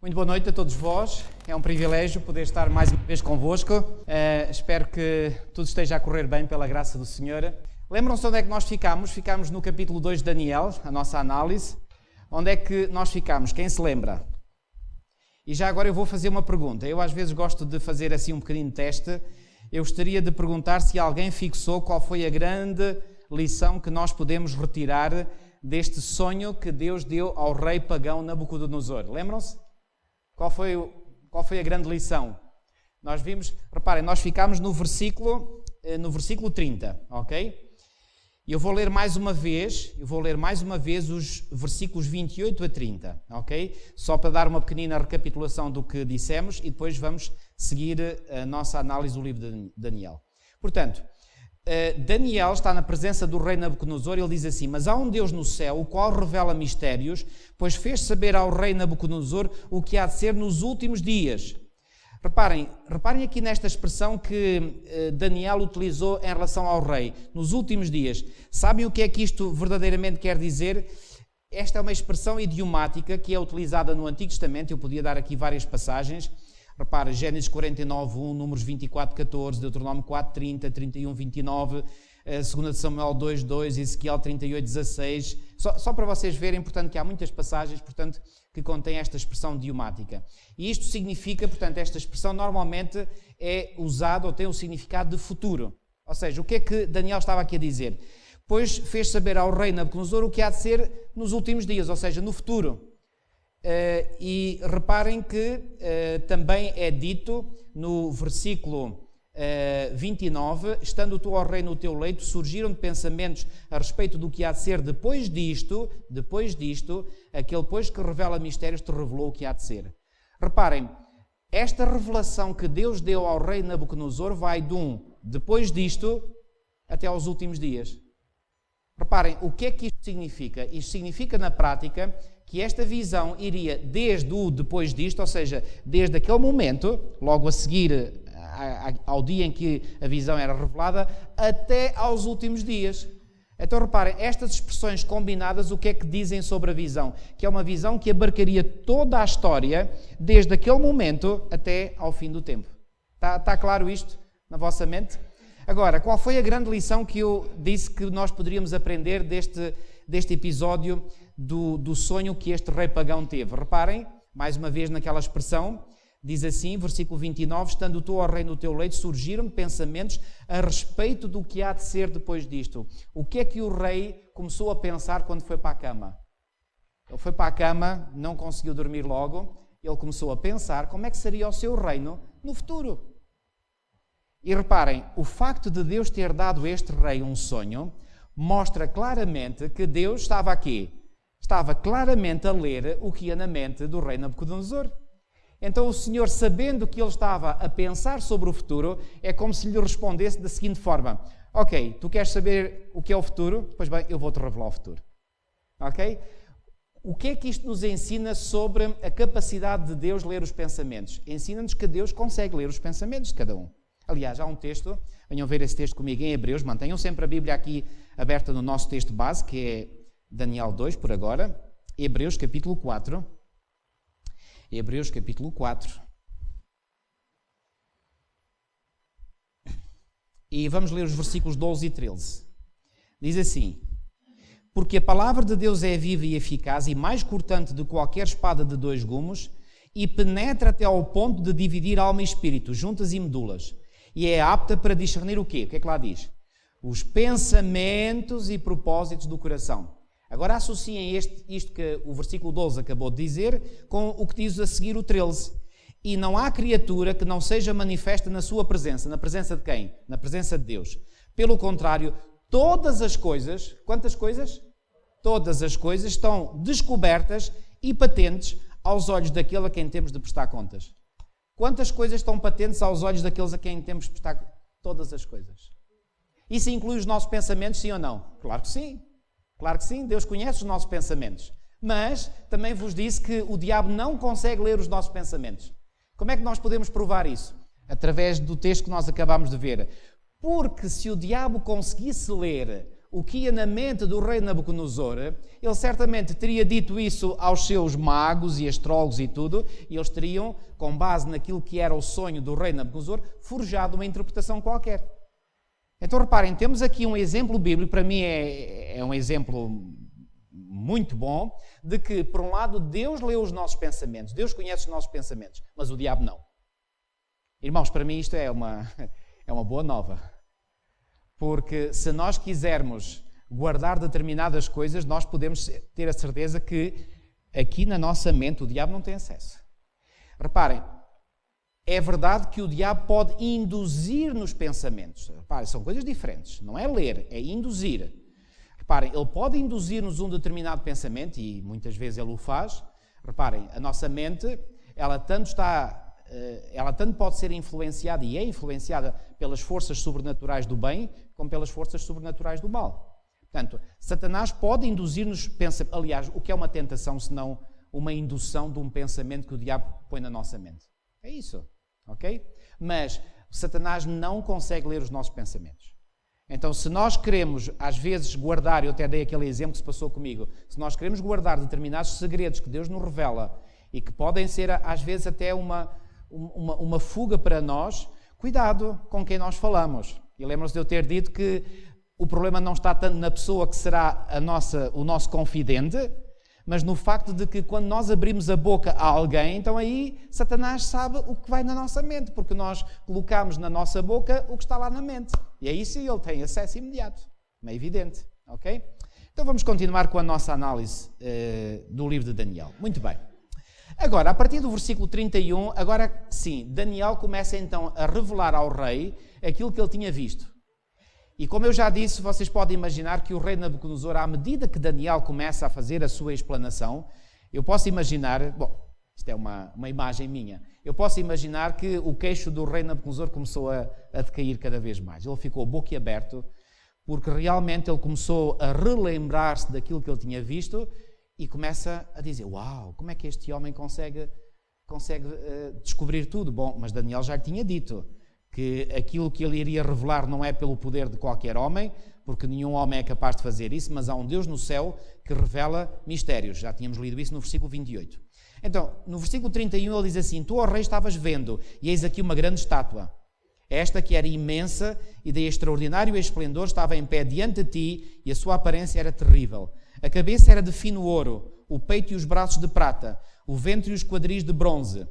Muito boa noite a todos vós, é um privilégio poder estar mais uma vez convosco. Espero que tudo esteja a correr bem pela graça do Senhor. Lembram-se onde é que nós ficámos? Ficámos no capítulo 2 de Daniel, a nossa análise. Onde é que nós ficámos? Quem se lembra? E já agora eu vou fazer uma pergunta. Eu às vezes gosto de fazer assim um pequenino teste. Eu gostaria de perguntar se alguém fixou qual foi a grande lição que nós podemos retirar deste sonho que Deus deu ao rei pagão Nabucodonosor. Lembram-se? Qual foi a grande lição? Nós vimos, reparem, nós ficámos no versículo 30, ok? E eu vou ler mais uma vez os versículos 28 a 30, ok? Só para dar uma pequenina recapitulação do que dissemos e depois vamos seguir a nossa análise do livro de Daniel. Portanto, Daniel está na presença do rei Nabucodonosor e ele diz assim: mas há um Deus no céu, o qual revela mistérios, pois fez saber ao rei Nabucodonosor o que há de ser nos últimos dias. Reparem aqui nesta expressão que Daniel utilizou em relação ao rei, nos últimos dias. Sabem o que é que isto verdadeiramente quer dizer? Esta é uma expressão idiomática que é utilizada no Antigo Testamento. Eu podia dar aqui várias passagens. Repara, Gênesis 49:1, Números 24:14, Deuteronômio 4:30, 31:29, 2 Samuel 2:2, Ezequiel 38:16. Só para vocês verem, portanto, que há muitas passagens, portanto, que contêm esta expressão idiomática. E isto significa, portanto, esta expressão normalmente é usada ou tem o significado de futuro. Ou seja, o que é que Daniel estava aqui a dizer? Pois fez saber ao rei Nabucodonosor o que há de ser nos últimos dias, ou seja, no futuro. E reparem que também é dito no versículo 29, estando tu, ó rei, no teu leito, surgiram pensamentos a respeito do que há de ser depois disto, aquele pois que revela mistérios te revelou o que há de ser. Reparem, esta revelação que Deus deu ao rei Nabucodonosor vai de depois disto até aos últimos dias. Reparem, o que é que isto significa? Isto significa na prática que esta visão iria desde o depois disto, ou seja, desde aquele momento, logo a seguir ao dia em que a visão era revelada, até aos últimos dias. Então reparem, estas expressões combinadas, o que é que dizem sobre a visão? Que é uma visão que abarcaria toda a história, desde aquele momento até ao fim do tempo. Está claro isto na vossa mente? Agora, qual foi a grande lição que eu disse que nós poderíamos aprender deste episódio do sonho que este rei pagão teve? Reparem, mais uma vez naquela expressão, diz assim, versículo 29, estando tu, ó rei, no teu leito, surgiram pensamentos a respeito do que há de ser depois disto. O que é que o rei começou a pensar quando foi para a cama? Ele foi para a cama, não conseguiu dormir logo, ele começou a pensar como é que seria o seu reino no futuro. E reparem, o facto de Deus ter dado a este rei um sonho mostra claramente que Deus estava aqui. Estava claramente a ler o que ia na mente do rei Nabucodonosor. Então o Senhor, sabendo que ele estava a pensar sobre o futuro, é como se lhe respondesse da seguinte forma: ok, tu queres saber o que é o futuro? Pois bem, eu vou-te revelar o futuro. Ok? O que é que isto nos ensina sobre a capacidade de Deus ler os pensamentos? Ensina-nos que Deus consegue ler os pensamentos de cada um. Aliás, há um texto, venham ver esse texto comigo em Hebreus, mantenham sempre a Bíblia aqui aberta no nosso texto base, que é Daniel 2, por agora, Hebreus capítulo 4. Hebreus capítulo 4. E vamos ler os versículos 12 e 13. Diz assim: porque a palavra de Deus é viva e eficaz e mais cortante do que qualquer espada de dois gumes e penetra até ao ponto de dividir alma e espírito, juntas e medulas. E é apta para discernir o quê? O que é que lá diz? Os pensamentos e propósitos do coração. Agora associem isto que o versículo 12 acabou de dizer com o que diz a seguir o 13. E não há criatura que não seja manifesta na sua presença. Na presença de quem? Na presença de Deus. Pelo contrário, todas as coisas, quantas coisas? Todas as coisas estão descobertas e patentes aos olhos daquele a quem temos de prestar contas. Quantas coisas estão patentes aos olhos daqueles a quem temos de prestar contas? Todas as coisas. Isso inclui os nossos pensamentos, sim ou não? Claro que sim. Claro que sim, Deus conhece os nossos pensamentos. Mas também vos disse que o diabo não consegue ler os nossos pensamentos. Como é que nós podemos provar isso? Através do texto que nós acabámos de ver. Porque se o diabo conseguisse ler o que ia na mente do rei Nabucodonosor, ele certamente teria dito isso aos seus magos e astrólogos e tudo, e eles teriam, com base naquilo que era o sonho do rei Nabucodonosor, forjado uma interpretação qualquer. Então reparem, temos aqui um exemplo bíblico, para mim é um exemplo muito bom, de que, por um lado, Deus lê os nossos pensamentos, Deus conhece os nossos pensamentos, mas o diabo não. Irmãos, para mim isto é uma boa nova. Porque se nós quisermos guardar determinadas coisas, nós podemos ter a certeza que aqui na nossa mente o diabo não tem acesso. Reparem, é verdade que o diabo pode induzir nos pensamentos. Reparem, são coisas diferentes. Não é ler, é induzir. Reparem, ele pode induzir-nos um determinado pensamento, e muitas vezes ele o faz. Reparem, a nossa mente, ela tanto pode ser influenciada e é influenciada pelas forças sobrenaturais do bem, como pelas forças sobrenaturais do mal. Portanto, Satanás pode induzir-nos pensamentos. Aliás, o que é uma tentação, senão uma indução de um pensamento que o diabo põe na nossa mente? É isso, ok? Mas Satanás não consegue ler os nossos pensamentos. Então, se nós queremos, às vezes, guardar, eu até dei aquele exemplo que se passou comigo, se nós queremos guardar determinados segredos que Deus nos revela e que podem ser, às vezes, até uma fuga para nós, cuidado com quem nós falamos. E lembram-se de eu ter dito que o problema não está tanto na pessoa que será o nosso confidente, mas no facto de que quando nós abrimos a boca a alguém, então aí Satanás sabe o que vai na nossa mente, porque nós colocamos na nossa boca o que está lá na mente. E aí sim ele tem acesso imediato. É evidente, ok? Então vamos continuar com a nossa análise do livro de Daniel. Muito bem. Agora, a partir do versículo 31, agora sim, Daniel começa então a revelar ao rei aquilo que ele tinha visto. E como eu já disse, vocês podem imaginar que o rei Nabucodonosor, à medida que Daniel começa a fazer a sua explanação, eu posso imaginar, bom, isto é uma imagem minha, eu posso imaginar que o queixo do rei Nabucodonosor começou a decair cada vez mais. Ele ficou boquiaberto, porque realmente ele começou a relembrar-se daquilo que ele tinha visto, e começa a dizer, uau, como é que este homem consegue descobrir tudo? Bom, mas Daniel já lhe tinha dito que aquilo que ele iria revelar não é pelo poder de qualquer homem, porque nenhum homem é capaz de fazer isso, mas há um Deus no céu que revela mistérios. Já tínhamos lido isso no versículo 28. Então, no versículo 31 ele diz assim, tu, ó rei, estavas vendo, e eis aqui uma grande estátua. Esta que era imensa e de extraordinário esplendor estava em pé diante de ti, e a sua aparência era terrível. A cabeça era de fino ouro, o peito e os braços de prata, o ventre e os quadris de bronze,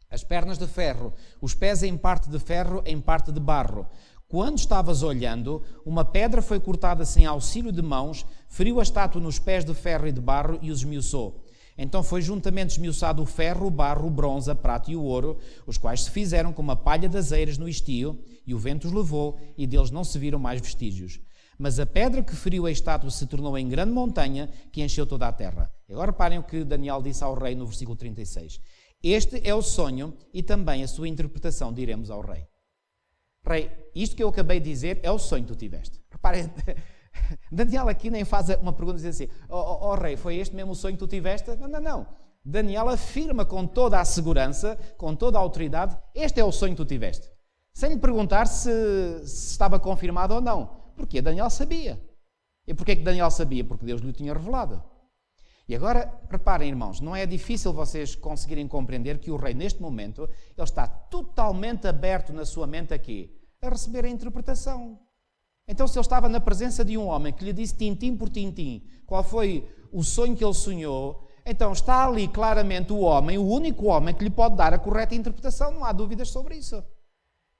as pernas de ferro, os pés em parte de ferro, em parte de barro. Quando estavas olhando, uma pedra foi cortada sem auxílio de mãos, feriu a estátua nos pés de ferro e de barro e os esmiuçou. Então foi juntamente esmiuçado o ferro, o barro, o bronze, a prata e o ouro, os quais se fizeram como a palha das eiras no estio, e o vento os levou, e deles não se viram mais vestígios. Mas a pedra que feriu a estátua se tornou em grande montanha, que encheu toda a terra. Agora reparem o que Daniel disse ao rei no versículo 36. Este é o sonho e também a sua interpretação, diremos ao rei. Rei, isto que eu acabei de dizer é o sonho que tu tiveste. Reparem, Daniel aqui nem faz uma pergunta e diz assim, ó rei, foi este mesmo o sonho que tu tiveste? Não. Daniel afirma com toda a segurança, com toda a autoridade, este é o sonho que tu tiveste. Sem lhe perguntar se estava confirmado ou não. Porque Daniel sabia. E porquê que Daniel sabia? Porque Deus lhe tinha revelado. E agora, reparem, irmãos, não é difícil vocês conseguirem compreender que o rei, neste momento, ele está totalmente aberto na sua mente aqui, a receber a interpretação. Então, se ele estava na presença de um homem que lhe disse tintim por tintim qual foi o sonho que ele sonhou, então está ali claramente o homem, o único homem que lhe pode dar a correta interpretação, não há dúvidas sobre isso.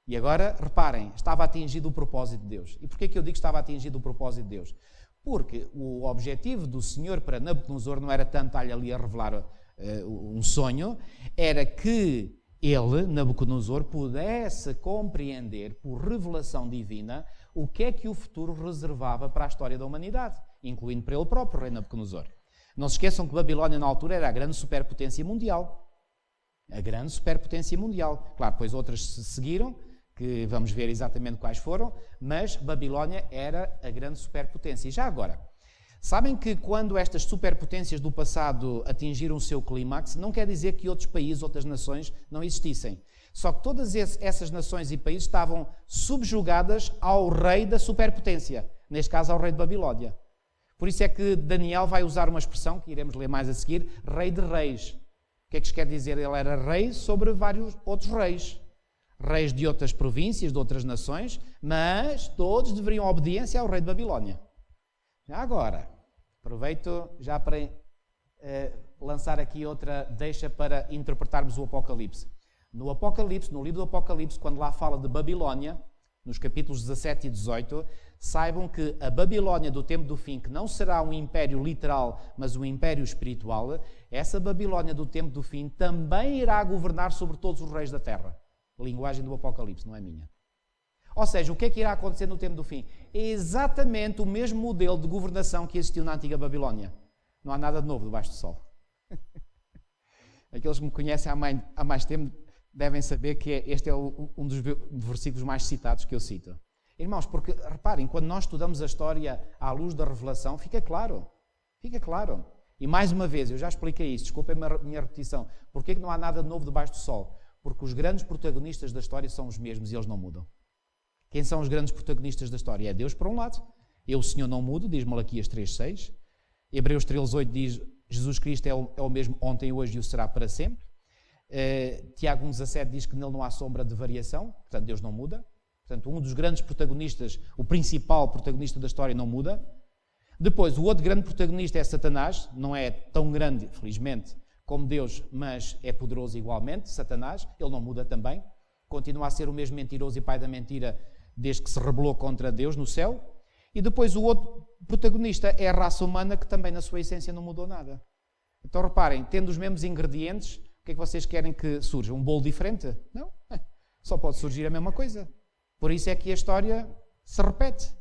E agora, reparem, estava atingido o propósito de Deus. E porquê que eu digo que estava atingido o propósito de Deus? Porque o objetivo do Senhor para Nabucodonosor não era tanto estar-lhe ali a revelar um sonho, era que ele, Nabucodonosor, pudesse compreender por revelação divina o que é que o futuro reservava para a história da humanidade, incluindo para ele próprio, rei Nabucodonosor. Não se esqueçam que Babilónia na altura era a grande superpotência mundial. A grande superpotência mundial. Claro, depois outras se seguiram, que vamos ver exatamente quais foram, mas Babilónia era a grande superpotência. E já agora, sabem que quando estas superpotências do passado atingiram o seu clímax, não quer dizer que outros países, outras nações não existissem. Só que todas essas nações e países estavam subjugadas ao rei da superpotência. neste caso ao rei de Babilónia. Por isso é que Daniel vai usar uma expressão que iremos ler mais a seguir, rei de reis. O que é que isto quer dizer? Ele era rei sobre vários outros reis. Reis de outras províncias, de outras nações, mas todos deveriam obediência ao rei de Babilónia. Já agora, aproveito já para lançar aqui outra deixa para interpretarmos o Apocalipse. No Apocalipse, no livro do Apocalipse, quando lá fala de Babilónia, nos capítulos 17 e 18, saibam que a Babilónia do tempo do fim, que não será um império literal, mas um império espiritual, essa Babilónia do tempo do fim também irá governar sobre todos os reis da terra. A linguagem do Apocalipse, não é minha. Ou seja, o que é que irá acontecer no tempo do fim? É exatamente o mesmo modelo de governação que existiu na antiga Babilónia. Não há nada de novo debaixo do sol. Aqueles que me conhecem há mais tempo devem saber que este é um dos versículos mais citados que eu cito. Irmãos, porque reparem, quando nós estudamos a história à luz da revelação, fica claro. Fica claro. E mais uma vez, eu já expliquei isso, desculpem a minha repetição. Porquê que não há nada de novo debaixo do sol? Porque os grandes protagonistas da história são os mesmos e eles não mudam. Quem são os grandes protagonistas da história? É Deus, por um lado. Eu, o Senhor, não mudo, diz Malaquias 3,6. Hebreus 13,8 diz Jesus Cristo é o mesmo ontem, hoje e o será para sempre. Tiago 1,17 diz que nele não há sombra de variação, portanto Deus não muda. Portanto, um dos grandes protagonistas, o principal protagonista da história, não muda. Depois, o outro grande protagonista é Satanás, não é tão grande, felizmente, como Deus, mas é poderoso igualmente, Satanás, ele não muda também. Continua a ser o mesmo mentiroso e pai da mentira desde que se rebelou contra Deus no céu. E depois o outro protagonista é a raça humana, que também na sua essência não mudou nada. Então reparem, tendo os mesmos ingredientes, o que é que vocês querem que surja? Um bolo diferente? Não, só pode surgir a mesma coisa. Por isso é que a história se repete.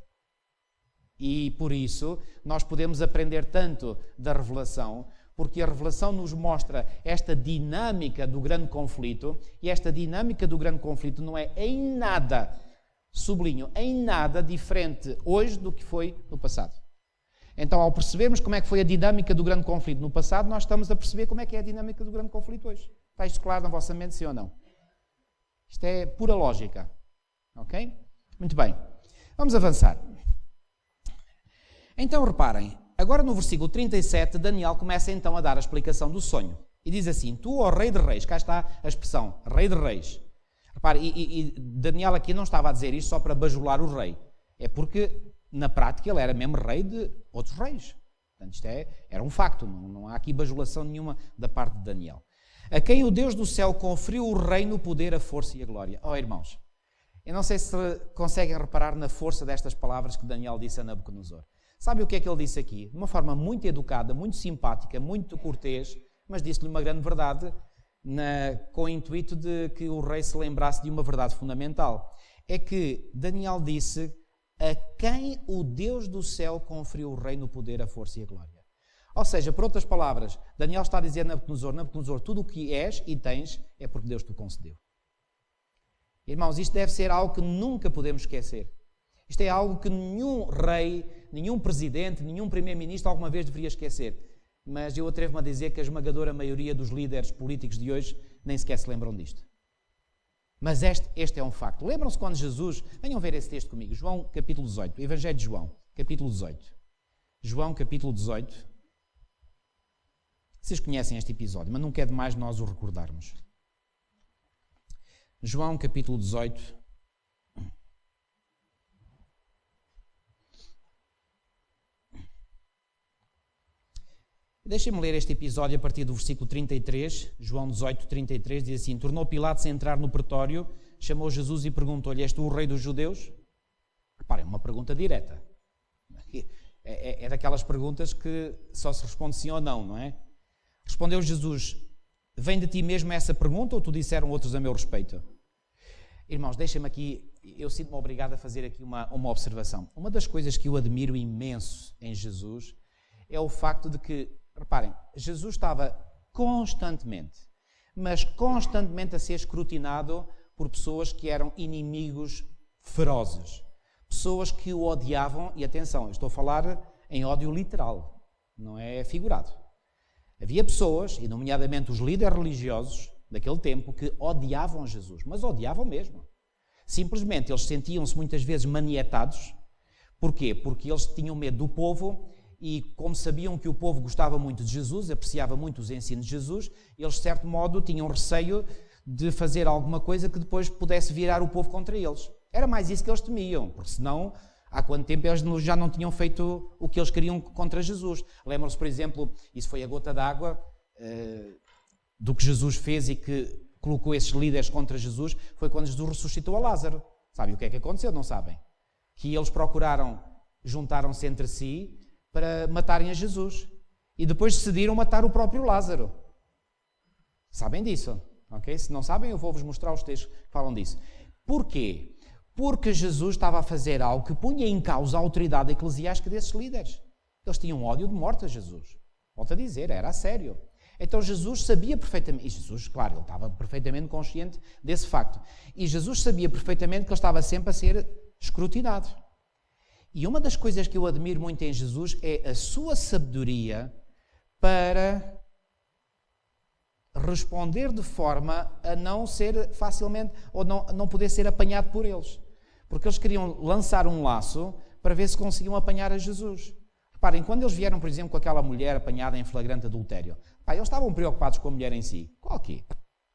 E por isso nós podemos aprender tanto da revelação, porque a revelação nos mostra esta dinâmica do grande conflito, e esta dinâmica do grande conflito não é em nada, sublinho, em nada diferente hoje do que foi no passado. Então, ao percebermos como é que foi a dinâmica do grande conflito no passado, nós estamos a perceber como é que é a dinâmica do grande conflito hoje. Está isto claro na vossa mente, sim ou não? Isto é pura lógica. Ok? Muito bem. Vamos avançar. Então, reparem, agora no versículo 37, Daniel começa então a dar a explicação do sonho. E diz assim, tu, ó rei de reis, cá está a expressão, rei de reis. Repare, e Daniel aqui não estava a dizer isto só para bajular o rei. É porque, na prática, ele era mesmo rei de outros reis. Portanto, isto era um facto, não há aqui bajulação nenhuma da parte de Daniel. A quem o Deus do céu conferiu o reino, o poder, a força e a glória. Oh, irmãos, eu não sei se conseguem reparar na força destas palavras que Daniel disse a Nabucodonosor. Sabe o que é que ele disse aqui? De uma forma muito educada, muito simpática, muito cortês, mas disse-lhe uma grande verdade, com o intuito de que o rei se lembrasse de uma verdade fundamental. É que Daniel disse a quem o Deus do céu conferiu o reino, o poder, a força e a glória. Ou seja, por outras palavras, Daniel está a dizer a Nabucodonosor, tudo o que és e tens é porque Deus te concedeu. Irmãos, isto deve ser algo que nunca podemos esquecer. Isto é algo que nenhum rei, nenhum presidente, nenhum primeiro-ministro alguma vez deveria esquecer. Mas eu atrevo-me a dizer que a esmagadora maioria dos líderes políticos de hoje nem sequer se lembram disto. Mas este é um facto. Lembram-se quando Jesus... Venham ver esse texto comigo. João, capítulo 18. Evangelho de João, capítulo 18. João, capítulo 18. Vocês conhecem este episódio, mas nunca é demais nós o recordarmos. João, capítulo 18. Deixem-me ler este episódio a partir do versículo 33, João 18, 33, diz assim, tornou Pilatos a entrar no pretório, chamou Jesus e perguntou-lhe, és tu o rei dos judeus? Reparem, uma pergunta direta. É daquelas perguntas que só se responde sim ou não, não é? Respondeu Jesus, vem de ti mesmo essa pergunta ou tu disseram outros a meu respeito? Irmãos, deixem-me aqui, eu sinto-me obrigado a fazer aqui uma observação. Uma das coisas que eu admiro imenso em Jesus é o facto de que, reparem, Jesus estava constantemente, mas constantemente a ser escrutinado por pessoas que eram inimigos ferozes. Pessoas que o odiavam, e atenção, eu estou a falar em ódio literal, não é figurado. Havia pessoas, e nomeadamente os líderes religiosos daquele tempo, que odiavam Jesus, mas odiavam mesmo. Simplesmente eles sentiam-se muitas vezes manietados Porquê? Porque eles tinham medo do povo e, como sabiam que o povo gostava muito de Jesus, apreciava muito os ensinos de Jesus, eles, de certo modo, tinham receio de fazer alguma coisa que depois pudesse virar o povo contra eles. Era mais isso que eles temiam, porque senão, há quanto tempo eles já não tinham feito o que eles queriam contra Jesus. Lembram-se, por exemplo, isso foi a gota d'água do que Jesus fez e que colocou esses líderes contra Jesus, foi quando Jesus ressuscitou a Lázaro. Sabe o que é que aconteceu? Não sabem? Que eles juntaram-se entre si para matarem a Jesus. E depois decidiram matar o próprio Lázaro. Sabem disso? Okay? Se não sabem, eu vou-vos mostrar os textos que falam disso. Porquê? Porque Jesus estava a fazer algo que punha em causa a autoridade eclesiástica desses líderes. Eles tinham ódio de morte a Jesus. Volto a dizer, era a sério. Então Jesus sabia perfeitamente, e Jesus, claro, ele estava perfeitamente consciente desse facto. E Jesus sabia perfeitamente que ele estava sempre a ser escrutinado. E uma das coisas que eu admiro muito em Jesus é a sua sabedoria para responder de forma a não ser facilmente, ou não poder ser apanhado por eles. Porque eles queriam lançar um laço para ver se conseguiam apanhar a Jesus. Reparem, quando eles vieram, por exemplo, com aquela mulher apanhada em flagrante adultério, eles estavam preocupados com a mulher em si. Qual que?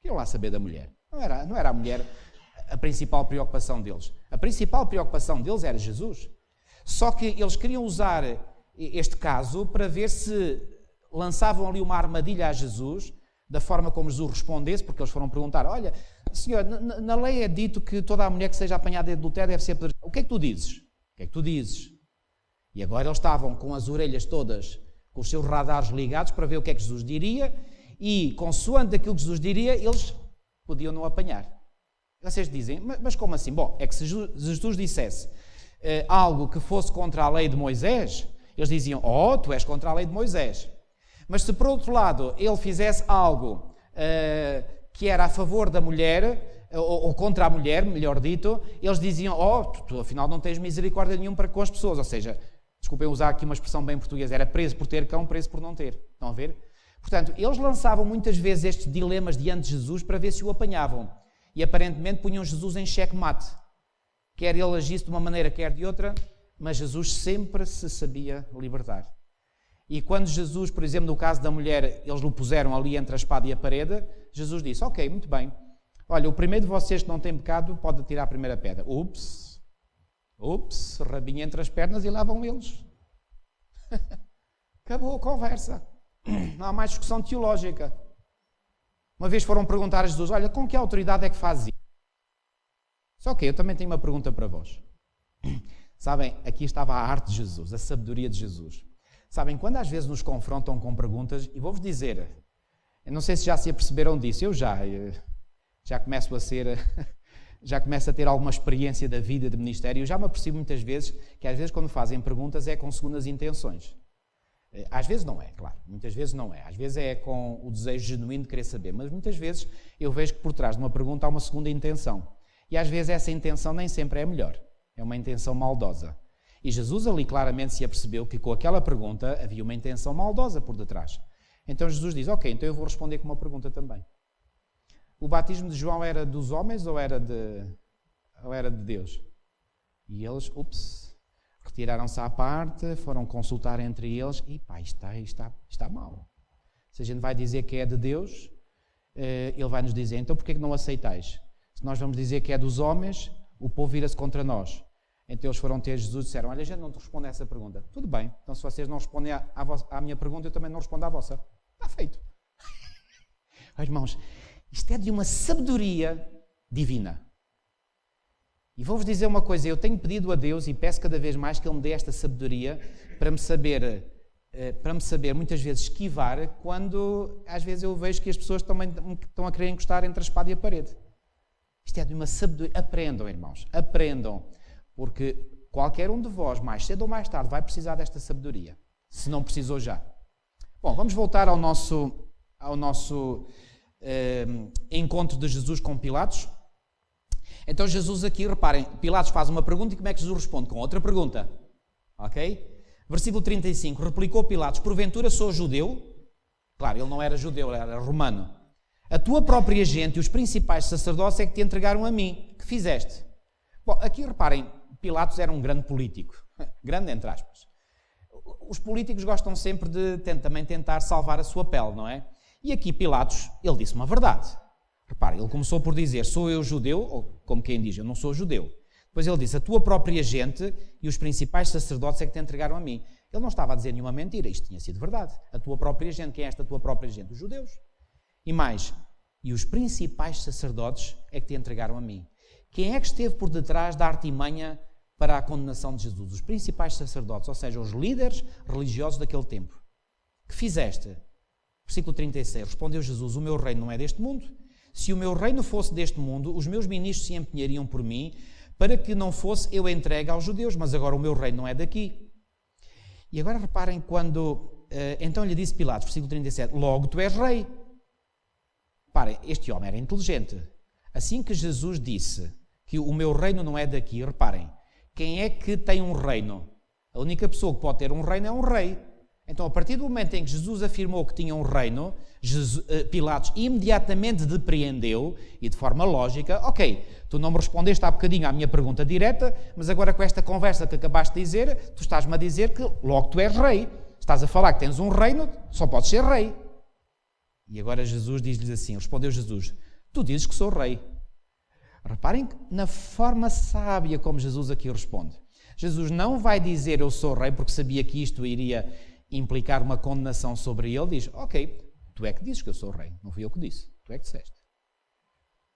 Queriam lá saber da mulher. Não era a mulher a principal preocupação deles. A principal preocupação deles era Jesus. Só que eles queriam usar este caso para ver se lançavam ali uma armadilha a Jesus, da forma como Jesus respondesse, porque eles foram perguntar, olha, senhor, na lei é dito que toda a mulher que seja apanhada de adultério deve ser apedrejada. O que é que tu dizes? O que é que tu dizes? E agora eles estavam com as orelhas todas, com os seus radares ligados para ver o que é que Jesus diria, e consoante aquilo que Jesus diria, eles podiam não apanhar. Vocês dizem, mas como assim? Bom, é que se Jesus dissesse algo que fosse contra a lei de Moisés, eles diziam, tu és contra a lei de Moisés. Mas se por outro lado ele fizesse algo que era a favor da mulher, ou contra a mulher, melhor dito, eles diziam, tu afinal não tens misericórdia nenhuma para com as pessoas, ou seja, desculpem usar aqui uma expressão bem portuguesa, era preso por ter cão, preso por não ter. Estão a ver? Portanto, eles lançavam muitas vezes estes dilemas diante de Jesus para ver se o apanhavam. E aparentemente punham Jesus em xeque-mate. Quer ele agisse de uma maneira, quer de outra, mas Jesus sempre se sabia libertar. E quando Jesus, por exemplo, no caso da mulher, eles o puseram ali entre a espada e a parede, Jesus disse, ok, muito bem. Olha, o primeiro de vocês que não tem pecado pode tirar a primeira pedra. Ups, rabinho entre as pernas e lá vão eles. Acabou a conversa. Não há mais discussão teológica. Uma vez foram perguntar a Jesus, olha, com que autoridade é que fazes isso? Só que eu também tenho uma pergunta para vós. Sabem, aqui estava a arte de Jesus, a sabedoria de Jesus. Sabem, quando às vezes nos confrontam com perguntas, e vou-vos dizer, eu não sei se já se aperceberam disso, eu já começo a ter alguma experiência da vida de ministério, eu já me apercebo muitas vezes que às vezes quando fazem perguntas é com segundas intenções. Às vezes não é, claro, muitas vezes não é. Às vezes é com o desejo genuíno de querer saber, mas muitas vezes eu vejo que por trás de uma pergunta há uma segunda intenção. E às vezes essa intenção nem sempre é a melhor, é uma intenção maldosa. E Jesus ali claramente se apercebeu que com aquela pergunta havia uma intenção maldosa por detrás. Então Jesus diz, ok, então eu vou responder com uma pergunta também. O batismo de João era dos homens ou era de Deus? E eles, retiraram-se à parte, foram consultar entre eles e está mal. Se a gente vai dizer que é de Deus, ele vai nos dizer, então porquê que não aceitais? Se nós vamos dizer que é dos homens, o povo vira-se contra nós. Então eles foram ter Jesus e disseram, olha, a gente não te responde a essa pergunta. Tudo bem, então se vocês não respondem à minha pergunta, eu também não respondo à vossa. Está feito. Irmãos, isto é de uma sabedoria divina. E vou-vos dizer uma coisa, eu tenho pedido a Deus e peço cada vez mais que Ele me dê esta sabedoria para me saber muitas vezes esquivar quando às vezes eu vejo que as pessoas também estão a querer encostar entre a espada e a parede. Isto é de uma sabedoria. Aprendam, irmãos, aprendam. Porque qualquer um de vós, mais cedo ou mais tarde, vai precisar desta sabedoria. Se não precisou já. Bom, vamos voltar ao nosso encontro de Jesus com Pilatos. Então Jesus aqui, reparem, Pilatos faz uma pergunta e como é que Jesus responde? Com outra pergunta. Ok? Versículo 35. Replicou Pilatos, porventura sou judeu? Claro, ele não era judeu, ele era romano. A tua própria gente e os principais sacerdotes é que te entregaram a mim. Que fizeste? Bom, aqui reparem, Pilatos era um grande político. Grande entre aspas. Os políticos gostam sempre de também tentar salvar a sua pele, não é? E aqui Pilatos, ele disse uma verdade. Repare, ele começou por dizer, sou eu judeu, ou como quem diz, eu não sou judeu. Depois ele disse, a tua própria gente e os principais sacerdotes é que te entregaram a mim. Ele não estava a dizer nenhuma mentira, isto tinha sido verdade. A tua própria gente, quem é esta tua própria gente? Os judeus. E mais, e os principais sacerdotes é que te entregaram a mim. Quem é que esteve por detrás da artimanha para a condenação de Jesus? Os principais sacerdotes, ou seja, os líderes religiosos daquele tempo. Que fizeste? Versículo 36, respondeu Jesus, o meu reino não é deste mundo. Se o meu reino fosse deste mundo, os meus ministros se empenhariam por mim para que não fosse eu entregue aos judeus, mas agora o meu reino não é daqui. E agora reparem quando, então lhe disse Pilatos, versículo 37, logo tu és rei. Reparem, este homem era inteligente. Assim que Jesus disse que o meu reino não é daqui, reparem, quem é que tem um reino? A única pessoa que pode ter um reino é um rei. Então, a partir do momento em que Jesus afirmou que tinha um reino, Pilatos imediatamente depreendeu, e de forma lógica, ok, tu não me respondeste há bocadinho à minha pergunta direta, mas agora com esta conversa que acabaste de dizer, tu estás-me a dizer que logo tu és rei. Estás a falar que tens um reino, só podes ser rei. E agora Jesus diz-lhes assim, respondeu Jesus, tu dizes que sou rei. Reparem na forma sábia como Jesus aqui responde. Jesus não vai dizer eu sou rei porque sabia que isto iria implicar uma condenação sobre ele. Diz, ok, tu é que dizes que eu sou rei. Não fui eu que disse, tu é que disseste.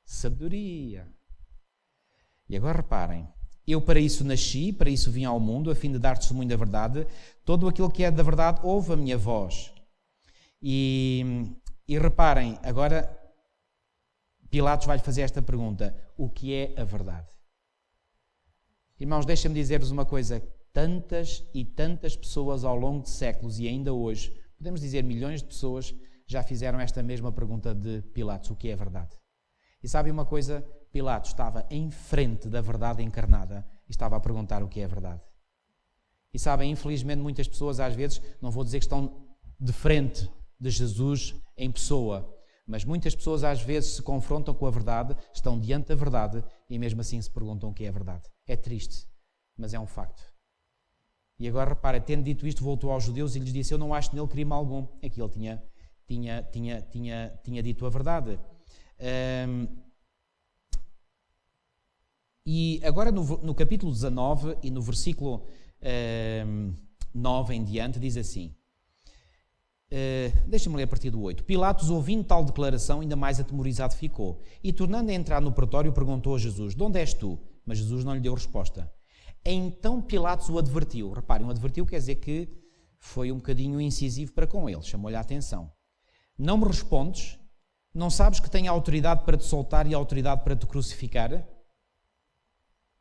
Sabedoria. E agora reparem, eu para isso nasci, para isso vim ao mundo, a fim de dar testemunho da verdade. Todo aquilo que é da verdade ouve a minha voz. E reparem, agora Pilatos vai-lhe fazer esta pergunta, o que é a verdade? Irmãos, deixem-me dizer-vos uma coisa, tantas e tantas pessoas ao longo de séculos e ainda hoje, podemos dizer milhões de pessoas, já fizeram esta mesma pergunta de Pilatos, o que é a verdade? E sabem uma coisa? Pilatos estava em frente da verdade encarnada e estava a perguntar o que é a verdade. E sabem, infelizmente muitas pessoas às vezes, não vou dizer que estão de frente de Jesus em pessoa, mas muitas pessoas às vezes se confrontam com a verdade, estão diante da verdade e mesmo assim se perguntam o que é a verdade. É triste, mas é um facto. E agora repara, tendo dito isto, voltou aos judeus e lhes disse, eu não acho nele crime algum. Aqui ele tinha dito a verdade. E agora no capítulo 19 e no versículo 9 em diante, diz assim, deixa-me ler a partir do 8. Pilatos, ouvindo tal declaração, ainda mais atemorizado ficou. E tornando a entrar no pretório, perguntou a Jesus, de onde és tu? Mas Jesus não lhe deu resposta. Então Pilatos o advertiu. Reparem, o advertiu quer dizer que foi um bocadinho incisivo para com ele, chamou-lhe a atenção. Não me respondes? Não sabes que tenho autoridade para te soltar e autoridade para te crucificar?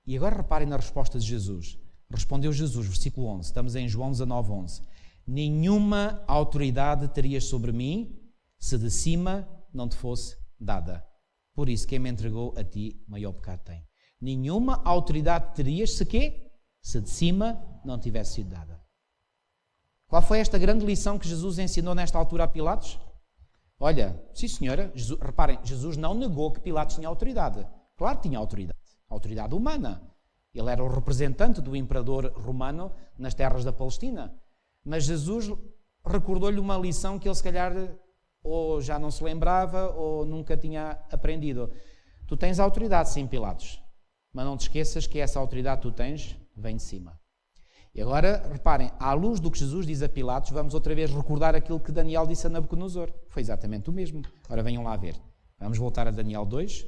E agora reparem na resposta de Jesus. Respondeu Jesus, versículo 11, estamos em João 19, 11. Nenhuma autoridade terias sobre mim se de cima não te fosse dada. Por isso, quem me entregou a ti, maior pecado tem. Nenhuma autoridade terias se quê? Se de cima não tivesse sido dada. Qual foi esta grande lição que Jesus ensinou nesta altura a Pilatos? Olha, sim senhora, reparem, Jesus não negou que Pilatos tinha autoridade. Claro que tinha autoridade. Autoridade humana. Ele era o representante do imperador romano nas terras da Palestina. Mas Jesus recordou-lhe uma lição que ele se calhar ou já não se lembrava ou nunca tinha aprendido. Tu tens autoridade, sim, Pilatos. Mas não te esqueças que essa autoridade que tu tens vem de cima. E agora, reparem, à luz do que Jesus diz a Pilatos, vamos outra vez recordar aquilo que Daniel disse a Nabucodonosor. Foi exatamente o mesmo. Ora, venham lá ver. Vamos voltar a Daniel 2.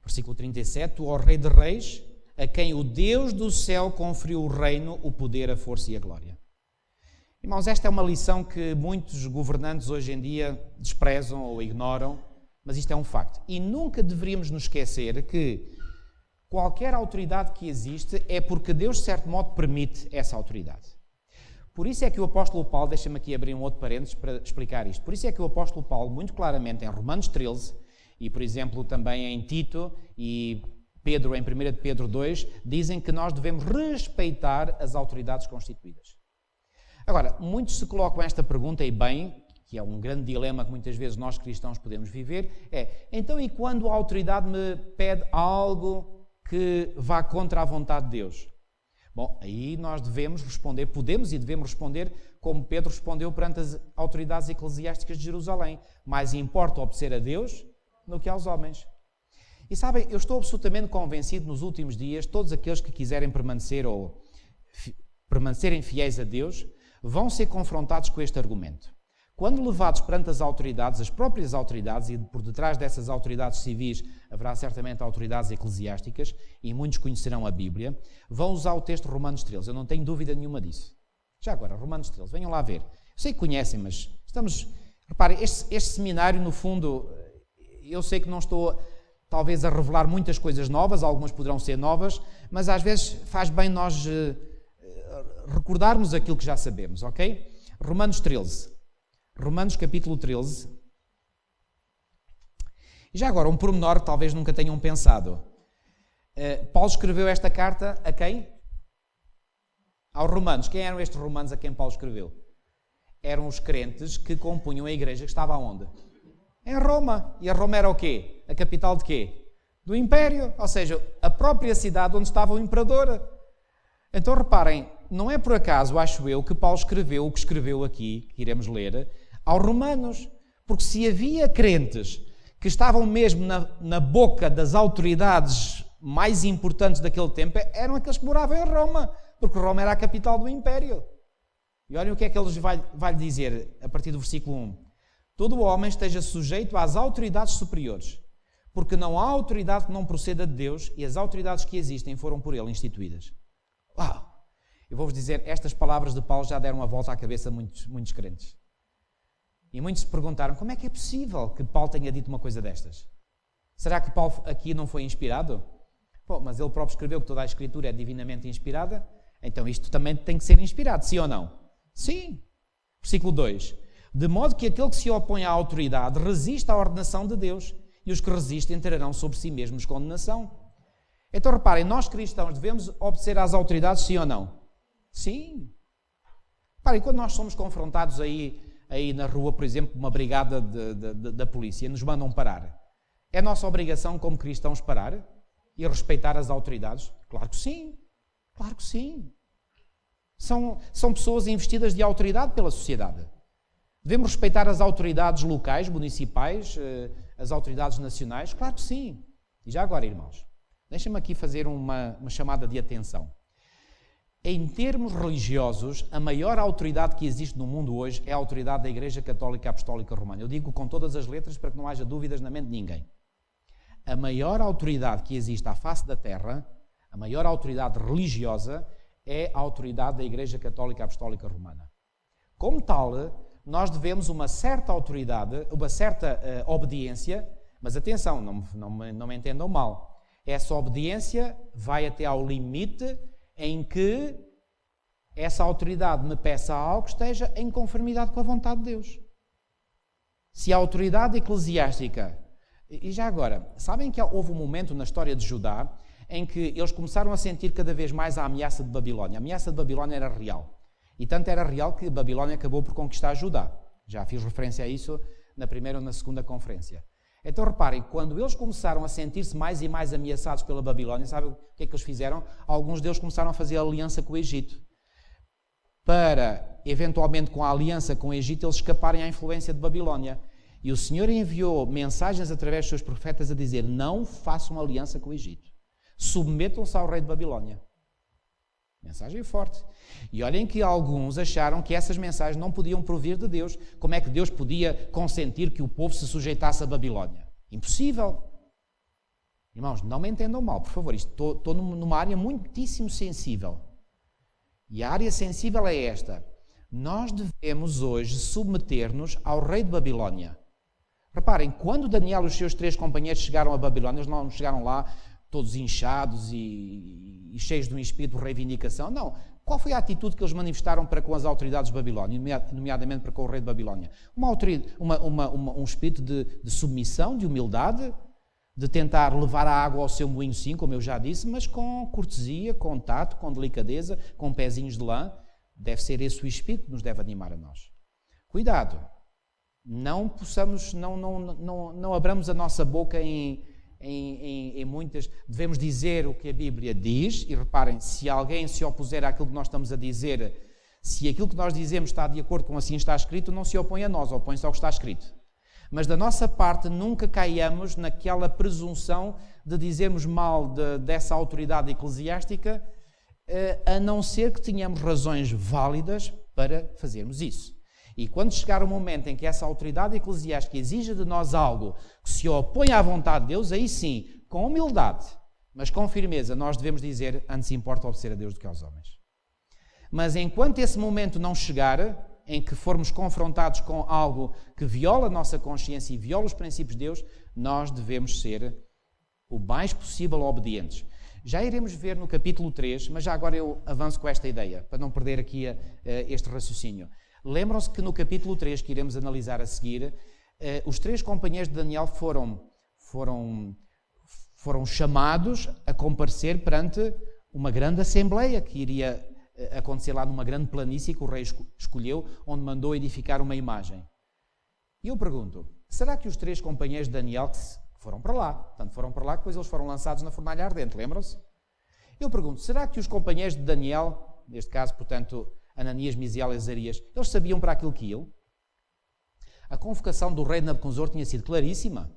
Versículo 37. Ó Rei de Reis, a quem o Deus do céu conferiu o reino, o poder, a força e a glória. Irmãos, esta é uma lição que muitos governantes hoje em dia desprezam ou ignoram, mas isto é um facto. E nunca deveríamos nos esquecer que qualquer autoridade que existe é porque Deus, de certo modo, permite essa autoridade. Por isso é que o apóstolo Paulo, deixa-me aqui abrir um outro parênteses para explicar isto, por isso é que o apóstolo Paulo, muito claramente em Romanos 13, e por exemplo também em Tito e Pedro, em 1 Pedro 2, dizem que nós devemos respeitar as autoridades constituídas. Agora, muitos se colocam esta pergunta, e bem, que é um grande dilema que muitas vezes nós cristãos podemos viver, é, então e quando a autoridade me pede algo que vá contra a vontade de Deus? Bom, aí nós devemos responder, podemos e devemos responder como Pedro respondeu perante as autoridades eclesiásticas de Jerusalém. Mais importa obedecer a Deus do que aos homens. E sabem, eu estou absolutamente convencido nos últimos dias, todos aqueles que quiserem permanecer ou permanecerem fiéis a Deus, vão ser confrontados com este argumento. Quando levados perante as autoridades, as próprias autoridades, e por detrás dessas autoridades civis haverá certamente autoridades eclesiásticas, e muitos conhecerão a Bíblia, vão usar o texto de Romanos 13. Eu não tenho dúvida nenhuma disso. Já agora, Romanos 13, venham lá ver. Eu sei que conhecem, mas estamos... Reparem, este seminário, no fundo, eu sei que não estou talvez a revelar muitas coisas novas, algumas poderão ser novas, mas às vezes faz bem nós recordarmos aquilo que já sabemos, ok? Romanos 13. Romanos capítulo 13. E já agora, um pormenor que talvez nunca tenham pensado. Paulo escreveu esta carta a quem? Aos romanos. Quem eram estes romanos a quem Paulo escreveu? Eram os crentes que compunham a igreja que estava aonde? Em Roma. E a Roma era o quê? A capital de quê? Do Império. Ou seja, a própria cidade onde estava o imperador. Então reparem, não é por acaso, acho eu, que Paulo escreveu o que escreveu aqui, que iremos ler, aos romanos. Porque se havia crentes que estavam mesmo na boca das autoridades mais importantes daquele tempo, eram aqueles que moravam em Roma, porque Roma era a capital do Império. E olhem o que é que ele vai dizer a partir do versículo 1. Todo homem esteja sujeito às autoridades superiores, porque não há autoridade que não proceda de Deus e as autoridades que existem foram por ele instituídas. Uau! Eu vou-vos dizer, estas palavras de Paulo já deram a volta à cabeça de muitos crentes. E muitos se perguntaram, como é que é possível que Paulo tenha dito uma coisa destas? Será que Paulo aqui não foi inspirado? Bom, mas ele próprio escreveu que toda a Escritura é divinamente inspirada, então isto também tem que ser inspirado, sim ou não? Sim. Versículo 2. De modo que aquele que se opõe à autoridade resiste à ordenação de Deus, e os que resistem terão sobre si mesmos condenação. Então reparem, nós cristãos devemos obedecer às autoridades, sim ou não? Sim. Reparem, quando nós somos confrontados aí na rua, por exemplo, uma brigada da polícia, nos mandam parar. É nossa obrigação como cristãos parar e respeitar as autoridades? Claro que sim. Claro que sim. São pessoas investidas de autoridade pela sociedade. Devemos respeitar as autoridades locais, municipais, as autoridades nacionais? Claro que sim. E já agora, irmãos, deixem-me aqui fazer uma chamada de atenção. Em termos religiosos, a maior autoridade que existe no mundo hoje é a autoridade da Igreja Católica Apostólica Romana. Eu digo com todas as letras para que não haja dúvidas na mente de ninguém. A maior autoridade que existe à face da terra, a maior autoridade religiosa, é a autoridade da Igreja Católica Apostólica Romana. Como tal, nós devemos uma certa autoridade, uma certa obediência, mas atenção, não me entendam mal. Essa obediência vai até ao limite em que essa autoridade me peça algo que esteja em conformidade com a vontade de Deus. Se a autoridade eclesiástica... E já agora, sabem que houve um momento na história de Judá em que eles começaram a sentir cada vez mais a ameaça de Babilónia. A ameaça de Babilónia era real. E tanto era real que Babilónia acabou por conquistar Judá. Já fiz referência a isso na primeira ou na segunda conferência. Então reparem, quando eles começaram a sentir-se mais e mais ameaçados pela Babilónia, sabe o que é que eles fizeram? Alguns deles começaram a fazer aliança com o Egito. Para, eventualmente, com a aliança com o Egito, eles escaparem à influência de Babilónia. E o Senhor enviou mensagens através dos seus profetas a dizer, não façam aliança com o Egito. Submetam-se ao rei de Babilónia. Mensagem forte. E olhem que alguns acharam que essas mensagens não podiam provir de Deus. Como é que Deus podia consentir que o povo se sujeitasse a Babilónia? Impossível. Irmãos, não me entendam mal, por favor. Estou numa área muitíssimo sensível. E a área sensível é esta. Nós devemos hoje submeter-nos ao rei de Babilónia. Reparem, quando Daniel e os seus 3 companheiros chegaram a Babilónia, eles não chegaram lá todos inchados e cheios de um espírito de reivindicação. Não. Qual foi a atitude que eles manifestaram para com as autoridades de Babilónia, nomeadamente para com o rei de Babilónia? Um espírito de submissão, de humildade, de tentar levar a água ao seu moinho, sim, como eu já disse, mas com cortesia, com tato, com delicadeza, com pezinhos de lã. Deve ser esse o espírito que nos deve animar a nós. Cuidado. não possamos, não abramos a nossa boca em muitas, devemos dizer o que a Bíblia diz, e reparem, se alguém se opuser àquilo que nós estamos a dizer, se aquilo que nós dizemos está de acordo com assim está escrito, não se opõe a nós, opõe-se ao que está escrito. Mas da nossa parte nunca caiamos naquela presunção de dizermos mal dessa autoridade eclesiástica, a não ser que tenhamos razões válidas para fazermos isso. E quando chegar o momento em que essa autoridade eclesiástica exija de nós algo que se opõe à vontade de Deus, aí sim, com humildade, mas com firmeza, nós devemos dizer: antes importa obedecer a Deus do que aos homens. Mas enquanto esse momento não chegar, em que formos confrontados com algo que viola a nossa consciência e viola os princípios de Deus, nós devemos ser o mais possível obedientes. Já iremos ver no capítulo 3, mas já agora eu avanço com esta ideia, para não perder aqui este raciocínio. Lembram-se que no capítulo 3, que iremos analisar a seguir, os 3 companheiros de Daniel foram chamados a comparecer perante uma grande assembleia que iria acontecer lá numa grande planície que o rei escolheu, onde mandou edificar uma imagem. E eu pergunto, será que os 3 companheiros de Daniel que foram para lá, portanto foram para lá, depois eles foram lançados na fornalha ardente, lembram-se? Eu pergunto, será que os companheiros de Daniel, neste caso, portanto, Ananias, Misael e Azarias, eles sabiam para aquilo que iam? A convocação do rei Nabucodonosor tinha sido claríssima.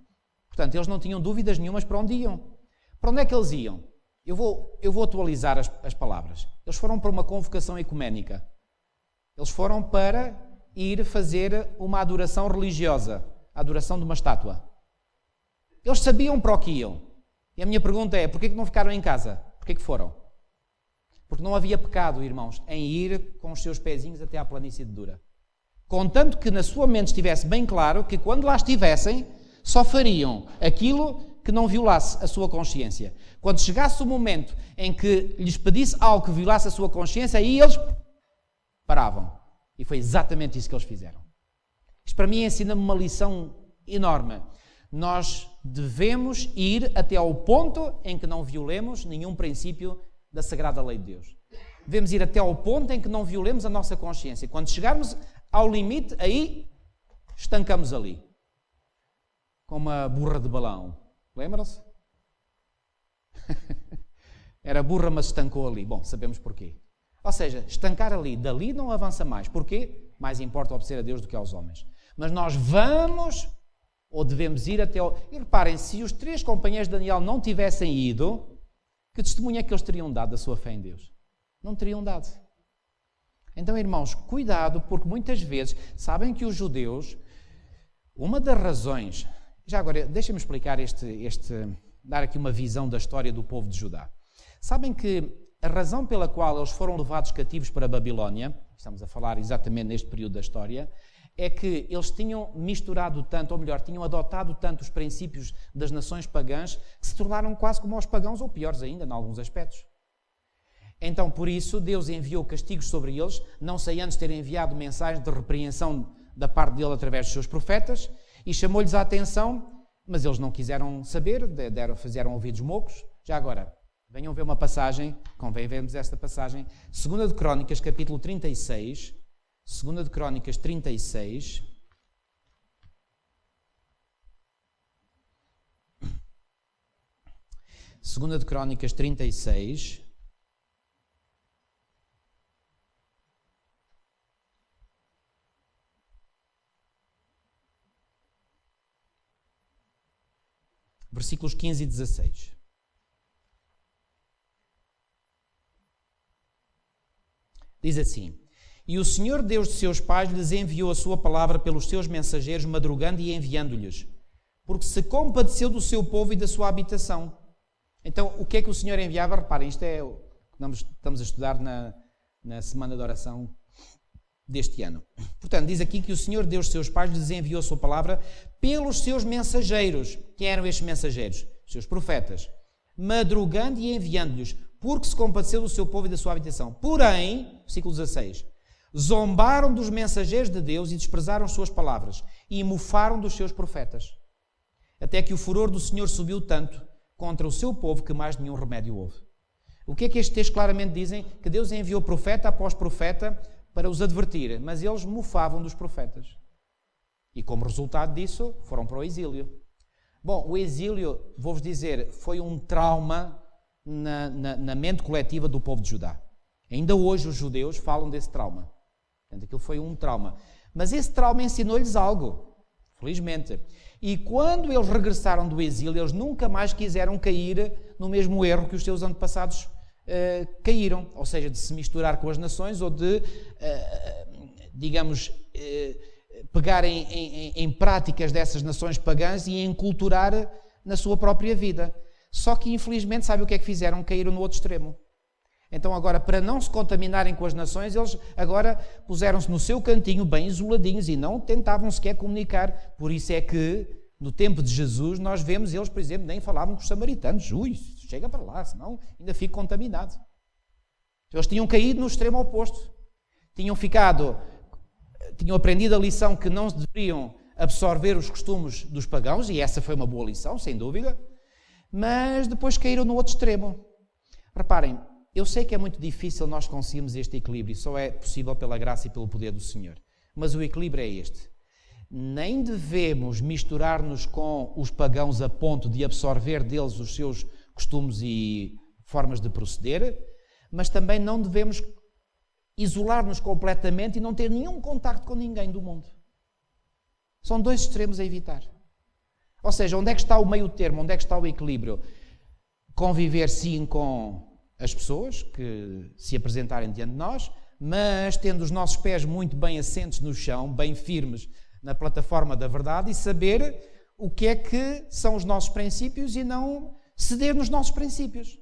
Portanto, eles não tinham dúvidas nenhumas para onde iam. Para onde é que eles iam? Eu vou atualizar as palavras. Eles foram para uma convocação ecuménica. Eles foram para ir fazer uma adoração religiosa, a adoração de uma estátua. Eles sabiam para o que iam. E a minha pergunta é, porquê que não ficaram em casa? Porquê que foram? Porque não havia pecado, irmãos, em ir com os seus pezinhos até à planície de Dura. Contanto que na sua mente estivesse bem claro que quando lá estivessem, só fariam aquilo que não violasse a sua consciência. Quando chegasse o momento em que lhes pedisse algo que violasse a sua consciência, aí eles paravam. E foi exatamente isso que eles fizeram. Isto para mim ensina-me uma lição enorme. Nós devemos ir até ao ponto em que não violemos nenhum princípio da Sagrada Lei de Deus. Devemos ir até ao ponto em que não violemos a nossa consciência. Quando chegarmos ao limite, aí estancamos ali. Como a burra de Balaão. Lembram-se? Era burra, mas estancou ali. Bom, sabemos porquê. Ou seja, estancar ali, dali não avança mais. Porquê? Mais importa obedecer a Deus do que aos homens. Mas nós vamos, ou devemos ir até ao... E reparem, se os 3 companheiros de Daniel não tivessem ido, que testemunho é que eles teriam dado da sua fé em Deus? Não teriam dado. Então, irmãos, cuidado, porque muitas vezes, sabem que os judeus, uma das razões... Já agora, deixem-me explicar dar aqui uma visão da história do povo de Judá. Sabem que a razão pela qual eles foram levados cativos para a Babilónia, estamos a falar exatamente neste período da história, é que eles tinham misturado tanto, ou melhor, tinham adotado tanto os princípios das nações pagãs, que se tornaram quase como os pagãos, ou piores ainda, em alguns aspectos. Então, por isso, Deus enviou castigos sobre eles, não sei antes ter enviado mensagens de repreensão da parte dele através dos seus profetas, e chamou-lhes a atenção, mas eles não quiseram saber, fizeram ouvidos mocos. Já agora, venham ver uma passagem, convém vermos esta passagem, 2 de Crónicas, capítulo 36, 2 de Crónicas 36, Segunda de Crónicas 36, versículos 15 e 16. Diz assim: E o Senhor Deus de seus pais lhes enviou a sua palavra pelos seus mensageiros, madrugando e enviando-lhes, porque se compadeceu do seu povo e da sua habitação. Então, o que é que o Senhor enviava? Reparem, isto é o que estamos a estudar na semana de oração deste ano. Portanto, diz aqui que o Senhor Deus de seus pais lhes enviou a sua palavra pelos seus mensageiros. Quem eram estes mensageiros? Os seus profetas. Madrugando e enviando-lhes, porque se compadeceu do seu povo e da sua habitação. Porém, versículo 16, zombaram dos mensageiros de Deus e desprezaram as suas palavras e mofaram dos seus profetas. Até que o furor do Senhor subiu tanto contra o seu povo que mais nenhum remédio houve. O que é que estes textos claramente dizem? Que Deus enviou profeta após profeta para os advertir, mas eles mofavam dos profetas. E como resultado disso, foram para o exílio. Bom, o exílio, vou-vos dizer, foi um trauma na mente coletiva do povo de Judá. Ainda hoje os judeus falam desse trauma. Portanto, aquilo foi um trauma. Mas esse trauma ensinou-lhes algo, felizmente. E quando eles regressaram do exílio, eles nunca mais quiseram cair no mesmo erro que os seus antepassados caíram. Ou seja, de se misturar com as nações ou de, pegar em práticas dessas nações pagãs e enculturar na sua própria vida. Só que, infelizmente, sabe o que é que fizeram? Caíram no outro extremo. Então agora, para não se contaminarem com as nações, eles agora puseram-se no seu cantinho, bem isoladinhos, e não tentavam sequer comunicar. Por isso é que, no tempo de Jesus, nós vemos eles, por exemplo, nem falavam com os samaritanos. Ui, chega para lá, senão ainda fico contaminado. Eles tinham caído no extremo oposto. Tinham aprendido a lição que não deveriam absorver os costumes dos pagãos, e essa foi uma boa lição, sem dúvida, mas depois caíram no outro extremo. Reparem, eu sei que é muito difícil nós conseguirmos este equilíbrio, só é possível pela graça e pelo poder do Senhor. Mas o equilíbrio é este. Nem devemos misturar-nos com os pagãos a ponto de absorver deles os seus costumes e formas de proceder, mas também não devemos isolar-nos completamente e não ter nenhum contacto com ninguém do mundo. São dois extremos a evitar. Ou seja, onde é que está o meio termo? Onde é que está o equilíbrio? Conviver sim com as pessoas que se apresentarem diante de nós, mas tendo os nossos pés muito bem assentes no chão, bem firmes na plataforma da verdade, e saber o que é que são os nossos princípios e não ceder nos nossos princípios.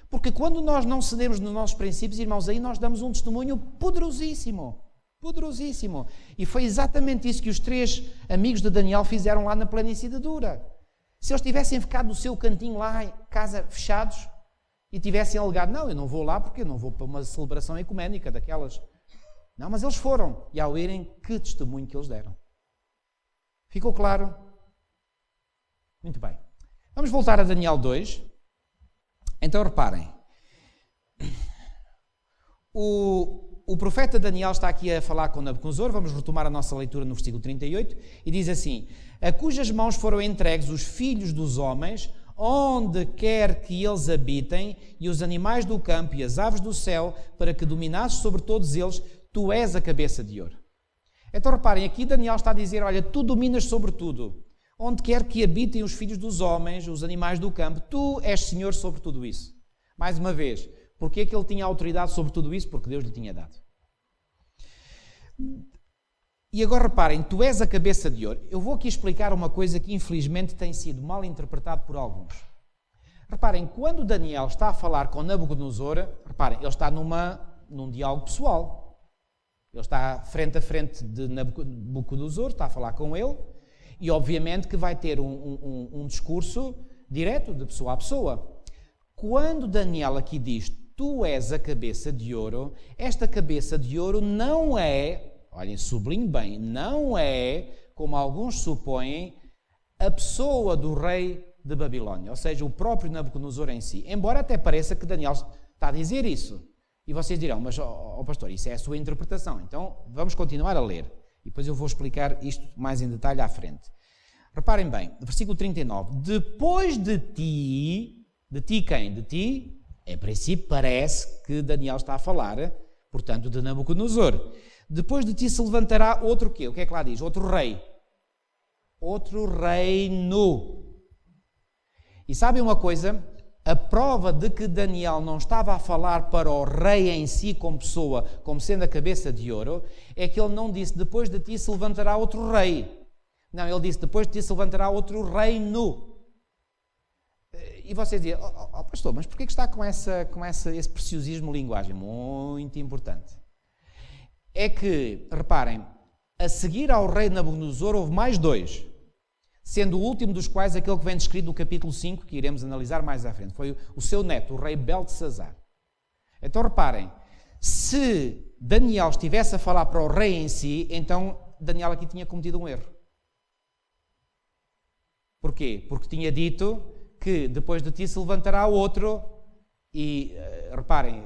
Porque quando nós não cedemos nos nossos princípios, irmãos, aí nós damos um testemunho poderosíssimo. Poderosíssimo. E foi exatamente isso que os 3 amigos de Daniel fizeram lá na planície de Dura. Se eles tivessem ficado no seu cantinho lá em casa fechados e tivessem alegado, não, eu não vou lá porque eu não vou para uma celebração ecuménica daquelas. Não, mas eles foram. E ao irem, que testemunho que eles deram. Ficou claro? Muito bem. Vamos voltar a Daniel 2. Então reparem. O profeta Daniel está aqui a falar com Nabucodonosor. Vamos retomar a nossa leitura no versículo 38. E diz assim: a cujas mãos foram entregues os filhos dos homens, onde quer que eles habitem, e os animais do campo e as aves do céu, para que dominasses sobre todos eles, tu és a cabeça de ouro. Então reparem, aqui Daniel está a dizer, olha, tu dominas sobre tudo. Onde quer que habitem os filhos dos homens, os animais do campo, tu és Senhor sobre tudo isso. Mais uma vez, porquê é que ele tinha autoridade sobre tudo isso? Porque Deus lhe tinha dado. E agora reparem, tu és a cabeça de ouro. Eu vou aqui explicar uma coisa que infelizmente tem sido mal interpretado por alguns. Reparem, quando Daniel está a falar com Nabucodonosor, reparem, ele está num diálogo pessoal. Ele está frente a frente de Nabucodonosor, está a falar com ele, e obviamente que vai ter um discurso direto, de pessoa a pessoa. Quando Daniel aqui diz, tu és a cabeça de ouro, esta cabeça de ouro não é, olhem, sublinhe bem, não é, como alguns supõem, a pessoa do rei de Babilónia, ou seja, o próprio Nabucodonosor em si. Embora até pareça que Daniel está a dizer isso. E vocês dirão, mas, pastor, isso é a sua interpretação. Então, vamos continuar a ler. E depois eu vou explicar isto mais em detalhe à frente. Reparem bem, versículo 39. Depois de ti quem? De ti, em princípio, parece que Daniel está a falar, portanto, de Nabucodonosor. Depois de ti se levantará outro quê? O que é que lá diz? Outro rei. Outro reino. E sabem uma coisa? A prova de que Daniel não estava a falar para o rei em si como pessoa, como sendo a cabeça de ouro, é que ele não disse, depois de ti se levantará outro rei. Não, ele disse, depois de ti se levantará outro reino. E vocês dizem, pastor, mas porquê que está com esse preciosismo de linguagem? Muito importante. É que, reparem, a seguir ao rei Nabucodonosor houve mais 2. Sendo o último dos quais aquele que vem descrito no capítulo 5, que iremos analisar mais à frente. Foi o seu neto, o rei Beltesazar. Então reparem, se Daniel estivesse a falar para o rei em si, então Daniel aqui tinha cometido um erro. Porquê? Porque tinha dito que depois de ti se levantará outro, e reparem,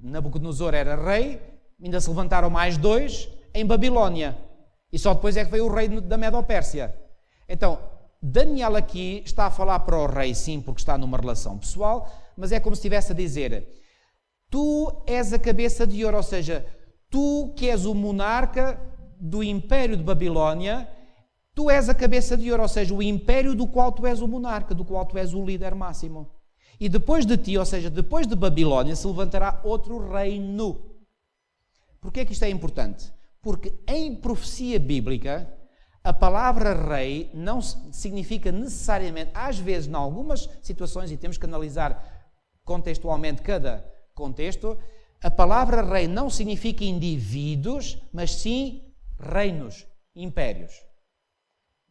Nabucodonosor era rei, ainda se levantaram mais 2 em Babilónia. E só depois é que veio o rei da Medo-Pérsia. Então, Daniel aqui está a falar para o rei, sim, porque está numa relação pessoal, mas é como se estivesse a dizer: tu és a cabeça de ouro, ou seja, tu que és o monarca do Império de Babilónia, tu és a cabeça de ouro, ou seja, o império do qual tu és o monarca, do qual tu és o líder máximo. E depois de ti, ou seja, depois de Babilónia, se levantará outro reino. Porquê é que isto é importante? Porque em profecia bíblica, a palavra rei não significa necessariamente, às vezes, em algumas situações, e temos que analisar contextualmente cada contexto, a palavra rei não significa indivíduos, mas sim reinos, impérios.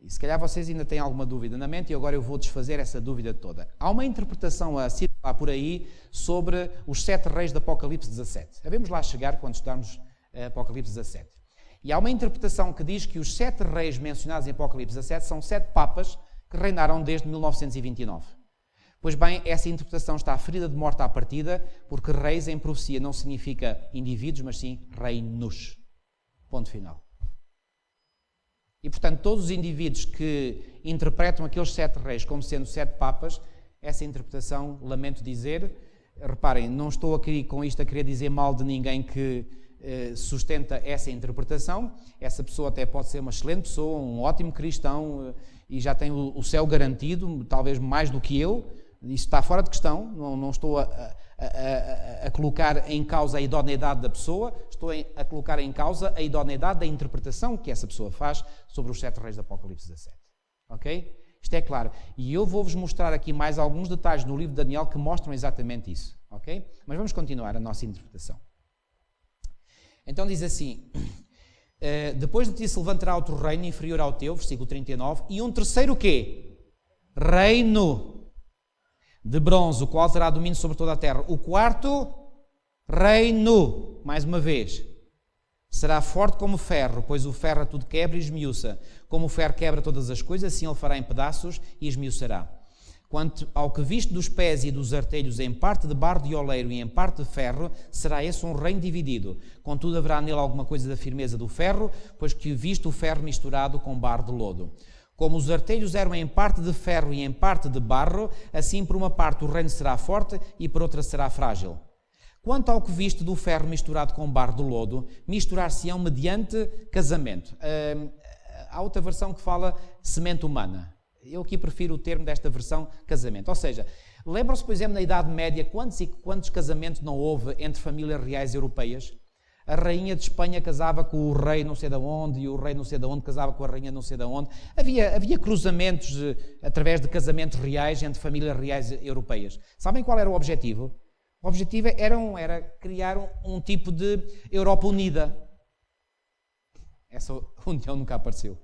E se calhar vocês ainda têm alguma dúvida na mente e agora eu vou desfazer essa dúvida toda. Há uma interpretação a circular por aí sobre os 7 reis de Apocalipse 17. Devemos lá chegar quando estudarmos Apocalipse 17. E há uma interpretação que diz que os 7 reis mencionados em Apocalipse 17 são 7 papas que reinaram desde 1929. Pois bem, essa interpretação está ferida de morte à partida, porque reis em profecia não significa indivíduos, mas sim reinos. Ponto final. E, portanto, todos os indivíduos que interpretam aqueles 7 reis como sendo 7 papas, essa interpretação, lamento dizer, reparem, não estou aqui com isto a querer dizer mal de ninguém que sustenta essa interpretação. Essa pessoa até pode ser uma excelente pessoa, um ótimo cristão e já tem o céu garantido, talvez mais do que eu. Isso está fora de questão, não estou a colocar em causa a idoneidade da pessoa, estou a colocar em causa a idoneidade da interpretação que essa pessoa faz sobre os 7 reis do Apocalipse 17. Ok? Isto é claro. E eu vou-vos mostrar aqui mais alguns detalhes no livro de Daniel que mostram exatamente isso. Ok? Mas vamos continuar a nossa interpretação. Então diz assim: depois de ti se levantará outro reino inferior ao teu, versículo 39, e um terceiro o quê? Reino de bronze, o qual terá domínio sobre toda a terra. O quarto reino, mais uma vez, será forte como ferro, pois o ferro a tudo quebra e esmiuça. Como o ferro quebra todas as coisas, assim ele fará em pedaços e esmiuçará. Quanto ao que viste dos pés e dos artelhos em parte de barro de oleiro e em parte de ferro, será esse um reino dividido. Contudo, haverá nele alguma coisa da firmeza do ferro, pois que viste o ferro misturado com barro de lodo. Como os artelhos eram em parte de ferro e em parte de barro, assim por uma parte o reino será forte e por outra será frágil. Quanto ao que viste do ferro misturado com barro de lodo, misturar-se-ão mediante casamento. Há outra versão que fala semente humana. Eu aqui prefiro o termo desta versão, casamento. Ou seja, lembram-se, por exemplo, na Idade Média, quantos e quantos casamentos não houve entre famílias reais europeias? A rainha de Espanha casava com o rei não sei de onde, e o rei não sei de onde casava com a rainha não sei de onde. Havia cruzamentos através de casamentos reais entre famílias reais europeias. Sabem qual era o objetivo? O objetivo era criar um tipo de Europa unida. Essa união nunca apareceu.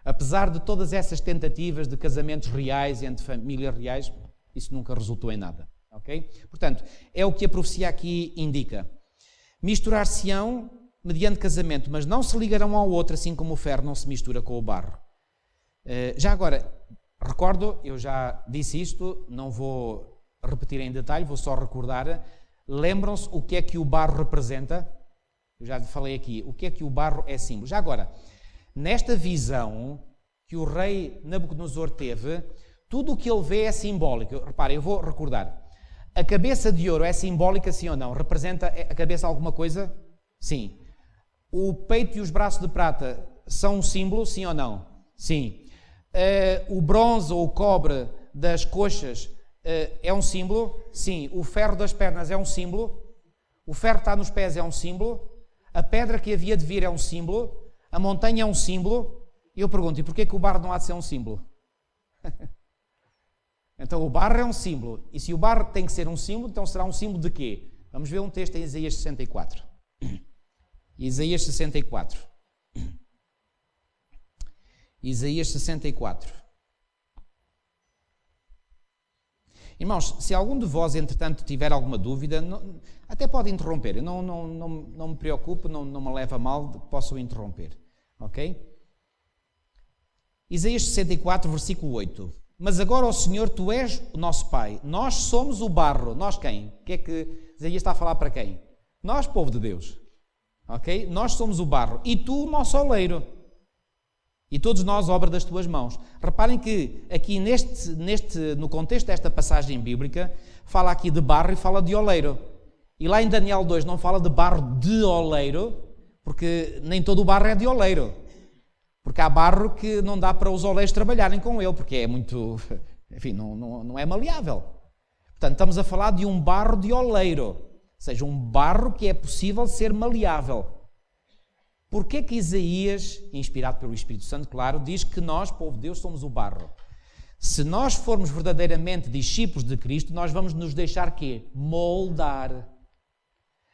Apesar de todas essas tentativas de casamentos reais entre famílias reais, isso nunca resultou em nada. Okay? Portanto, é o que a profecia aqui indica. Misturar-se-ão mediante casamento, mas não se ligarão ao outro, assim como o ferro não se mistura com o barro. Já agora, recordo, eu já disse isto, não vou repetir em detalhe, vou só recordar. Lembram-se o que é que o barro representa? Eu já falei aqui, o que é que o barro é símbolo. Já agora, nesta visão que o rei Nabucodonosor teve, tudo o que ele vê é simbólico. Reparem, eu vou recordar. A cabeça de ouro é simbólica, sim ou não? Representa a cabeça alguma coisa? Sim. O peito e os braços de prata são um símbolo, sim ou não? Sim. O bronze ou o cobre das coxas é um símbolo? Sim. O ferro das pernas é um símbolo? O ferro que está nos pés é um símbolo? A pedra que havia de vir é um símbolo? A montanha é um símbolo? E eu pergunto, e porquê que o barro não há de ser um símbolo? Então o barro é um símbolo. E se o barro tem que ser um símbolo, então será um símbolo de quê? Vamos ver um texto em Isaías 64. Isaías 64. Isaías 64. Irmãos, se algum de vós, entretanto, tiver alguma dúvida, até pode interromper. Eu não me preocupo, não me leva a mal de que possam interromper. Ok? Isaías 64, versículo 8. Mas agora, ó Senhor, Tu és o nosso Pai. Nós somos o barro. Nós quem? O que é que Isaías está a falar para quem? Nós, povo de Deus. Ok? Nós somos o barro. E Tu, o nosso oleiro. E todos nós, obra das tuas mãos. Reparem que aqui no contexto desta passagem bíblica, fala aqui de barro e fala de oleiro. E lá em Daniel 2 não fala de barro de oleiro, porque nem todo o barro é de oleiro. Porque há barro que não dá para os oleiros trabalharem com ele, porque é muito... Enfim, não é maleável. Portanto, estamos a falar de um barro de oleiro. Ou seja, um barro que é possível ser maleável. Porquê que Isaías, inspirado pelo Espírito Santo, claro, diz que nós, povo de Deus, somos o barro? Se nós formos verdadeiramente discípulos de Cristo, nós vamos nos deixar quê? Moldar.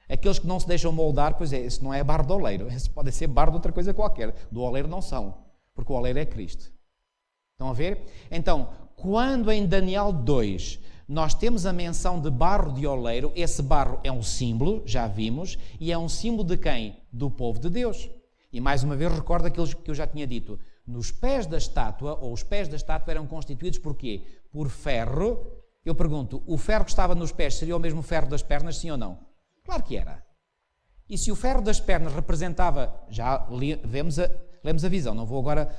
Aqueles que não se deixam moldar, pois esse não é barro de oleiro. Esse pode ser barro de outra coisa qualquer. Do oleiro não são, porque o oleiro é Cristo. Estão a ver? Então, quando em Daniel 2... nós temos a menção de barro de oleiro, esse barro é um símbolo, já vimos, e é um símbolo de quem? Do povo de Deus. E mais uma vez recordo aquilo que eu já tinha dito. Nos pés da estátua, ou os pés da estátua eram constituídos por quê? Por ferro. Eu pergunto, o ferro que estava nos pés seria o mesmo ferro das pernas, sim ou não? Claro que era. E se o ferro das pernas representava, já lemos a visão, não vou agora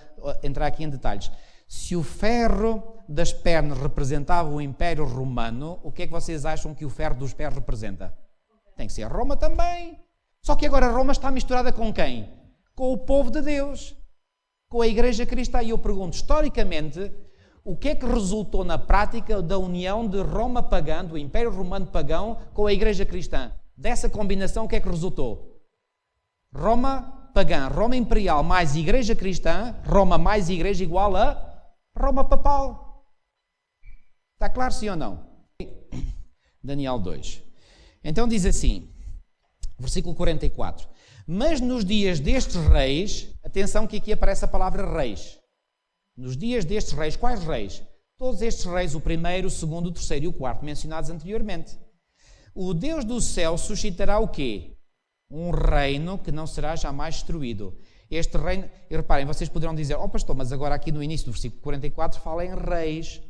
entrar aqui em detalhes. Se o ferro das pernas representava o Império Romano, o que é que vocês acham que o ferro dos pés representa? Tem que ser Roma também. Só que agora Roma está misturada com quem? Com o povo de Deus, com a Igreja Cristã. E eu pergunto, historicamente, o que é que resultou na prática da união de Roma pagã, do Império Romano pagão, com a Igreja Cristã? Dessa combinação, o que é que resultou? Roma pagã, Roma imperial mais Igreja Cristã, Roma mais Igreja igual a Roma papal. Está claro, sim ou não? Daniel 2. Então diz assim, versículo 44. Mas nos dias destes reis, atenção que aqui aparece a palavra reis. Nos dias destes reis, quais reis? Todos estes reis, o primeiro, o segundo, o terceiro e o quarto, mencionados anteriormente. O Deus do céu suscitará o quê? Um reino que não será jamais destruído. Este reino, e reparem, vocês poderão dizer, pastor, mas agora aqui no início do versículo 44 fala em reis.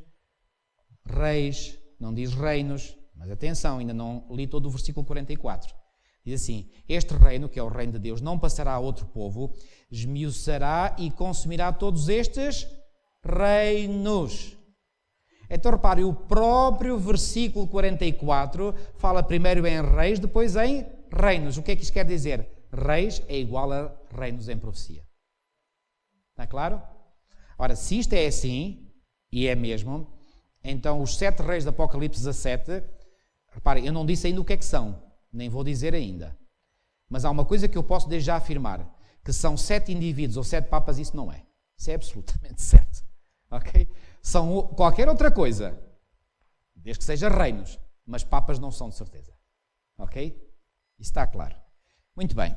Reis, não diz reinos, mas atenção, ainda não li todo o versículo 44. Diz assim, este reino, que é o reino de Deus, não passará a outro povo, esmiuçará e consumirá todos estes reinos. Então reparem, o próprio versículo 44 fala primeiro em reis, depois em reinos. O que é que isto quer dizer? Reis é igual a reinos em profecia. Está claro? Ora, se isto é assim, e é mesmo, então os 7 reis do Apocalipse 17, reparem, eu não disse ainda o que é que são, nem vou dizer ainda. Mas há uma coisa que eu posso desde já afirmar, que são 7 indivíduos ou 7 papas, isso não é. Isso é absolutamente certo. Ok? São qualquer outra coisa, desde que seja reinos, mas papas não são de certeza. Ok? Isso está claro. Muito bem.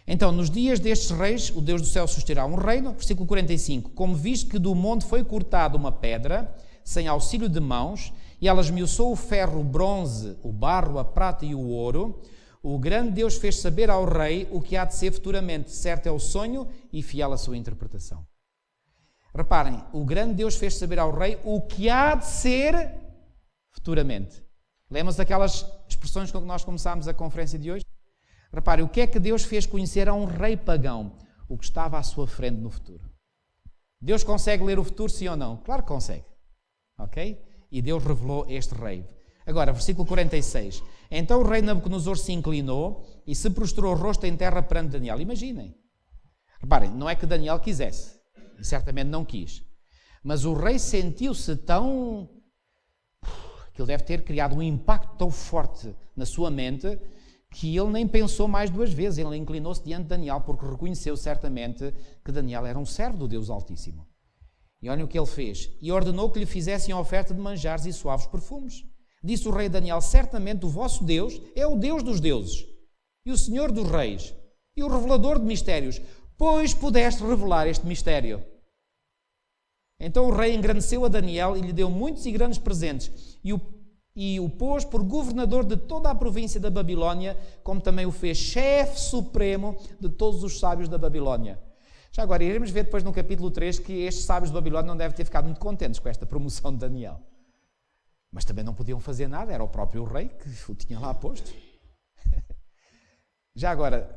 Então, nos dias destes reis, o Deus do céu susterá um reino. Versículo 45. Como visto que do monte foi cortada uma pedra, sem auxílio de mãos, e ela esmiuçou o ferro, o bronze, o barro, a prata e o ouro, o grande Deus fez saber ao rei o que há de ser futuramente. Certo é o sonho e fiel a sua interpretação. Reparem, o grande Deus fez saber ao rei o que há de ser futuramente. Lembram-se daquelas expressões com que nós começámos a conferência de hoje? Reparem, o que é que Deus fez conhecer a um rei pagão? O que estava à sua frente no futuro. Deus consegue ler o futuro, sim ou não? Claro que consegue. Ok? E Deus revelou este rei. Agora, versículo 46. Então o rei Nabucodonosor se inclinou e se prostrou o rosto em terra perante Daniel. Imaginem. Reparem, não é que Daniel quisesse. E certamente não quis. Mas o rei sentiu-se tão... que ele deve ter criado um impacto tão forte na sua mente que ele nem pensou mais 2 vezes. Ele inclinou-se diante de Daniel porque reconheceu certamente que Daniel era um servo do Deus Altíssimo. E olhem o que ele fez. E ordenou que lhe fizessem a oferta de manjares e suaves perfumes. Disse o rei Daniel, certamente o vosso Deus é o Deus dos deuses e o Senhor dos reis e o revelador de mistérios, pois pudeste revelar este mistério. Então o rei engrandeceu a Daniel e lhe deu muitos e grandes presentes e o pôs por governador de toda a província da Babilónia, como também o fez chefe supremo de todos os sábios da Babilónia. Já agora iremos ver depois no capítulo 3 que estes sábios da Babilónia não devem ter ficado muito contentes com esta promoção de Daniel. Mas também não podiam fazer nada, era o próprio rei que o tinha lá posto. Já agora,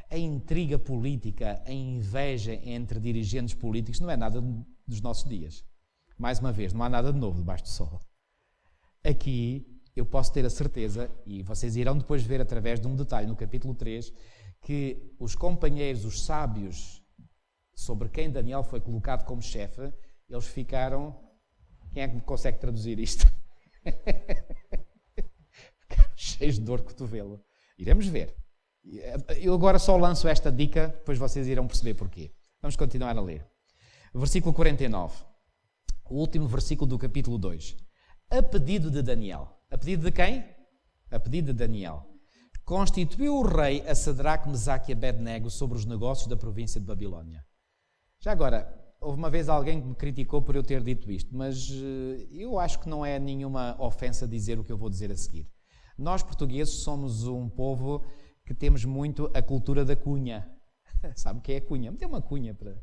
A intriga política, a inveja entre dirigentes políticos não é nada dos nossos dias. Mais uma vez, não há nada de novo debaixo do sol. Aqui eu posso ter a certeza, e vocês irão depois ver através de um detalhe no capítulo 3, que os companheiros, os sábios, sobre quem Daniel foi colocado como chefe, eles ficaram... Quem é que me consegue traduzir isto? Ficaram cheios de dor de cotovelo. Iremos ver. Eu agora só lanço esta dica, depois vocês irão perceber porquê. Vamos continuar a ler. Versículo 49. O último versículo do capítulo 2. A pedido de Daniel. A pedido de quem? A pedido de Daniel. Constituiu o rei a Sadraque, Mesaque e Abednego sobre os negócios da província de Babilónia. Já agora, houve uma vez alguém que me criticou por eu ter dito isto, mas eu acho que não é nenhuma ofensa dizer o que eu vou dizer a seguir. Nós, portugueses, somos um povo que temos muito a cultura da cunha. Sabe o que é a cunha? Meteu uma cunha para...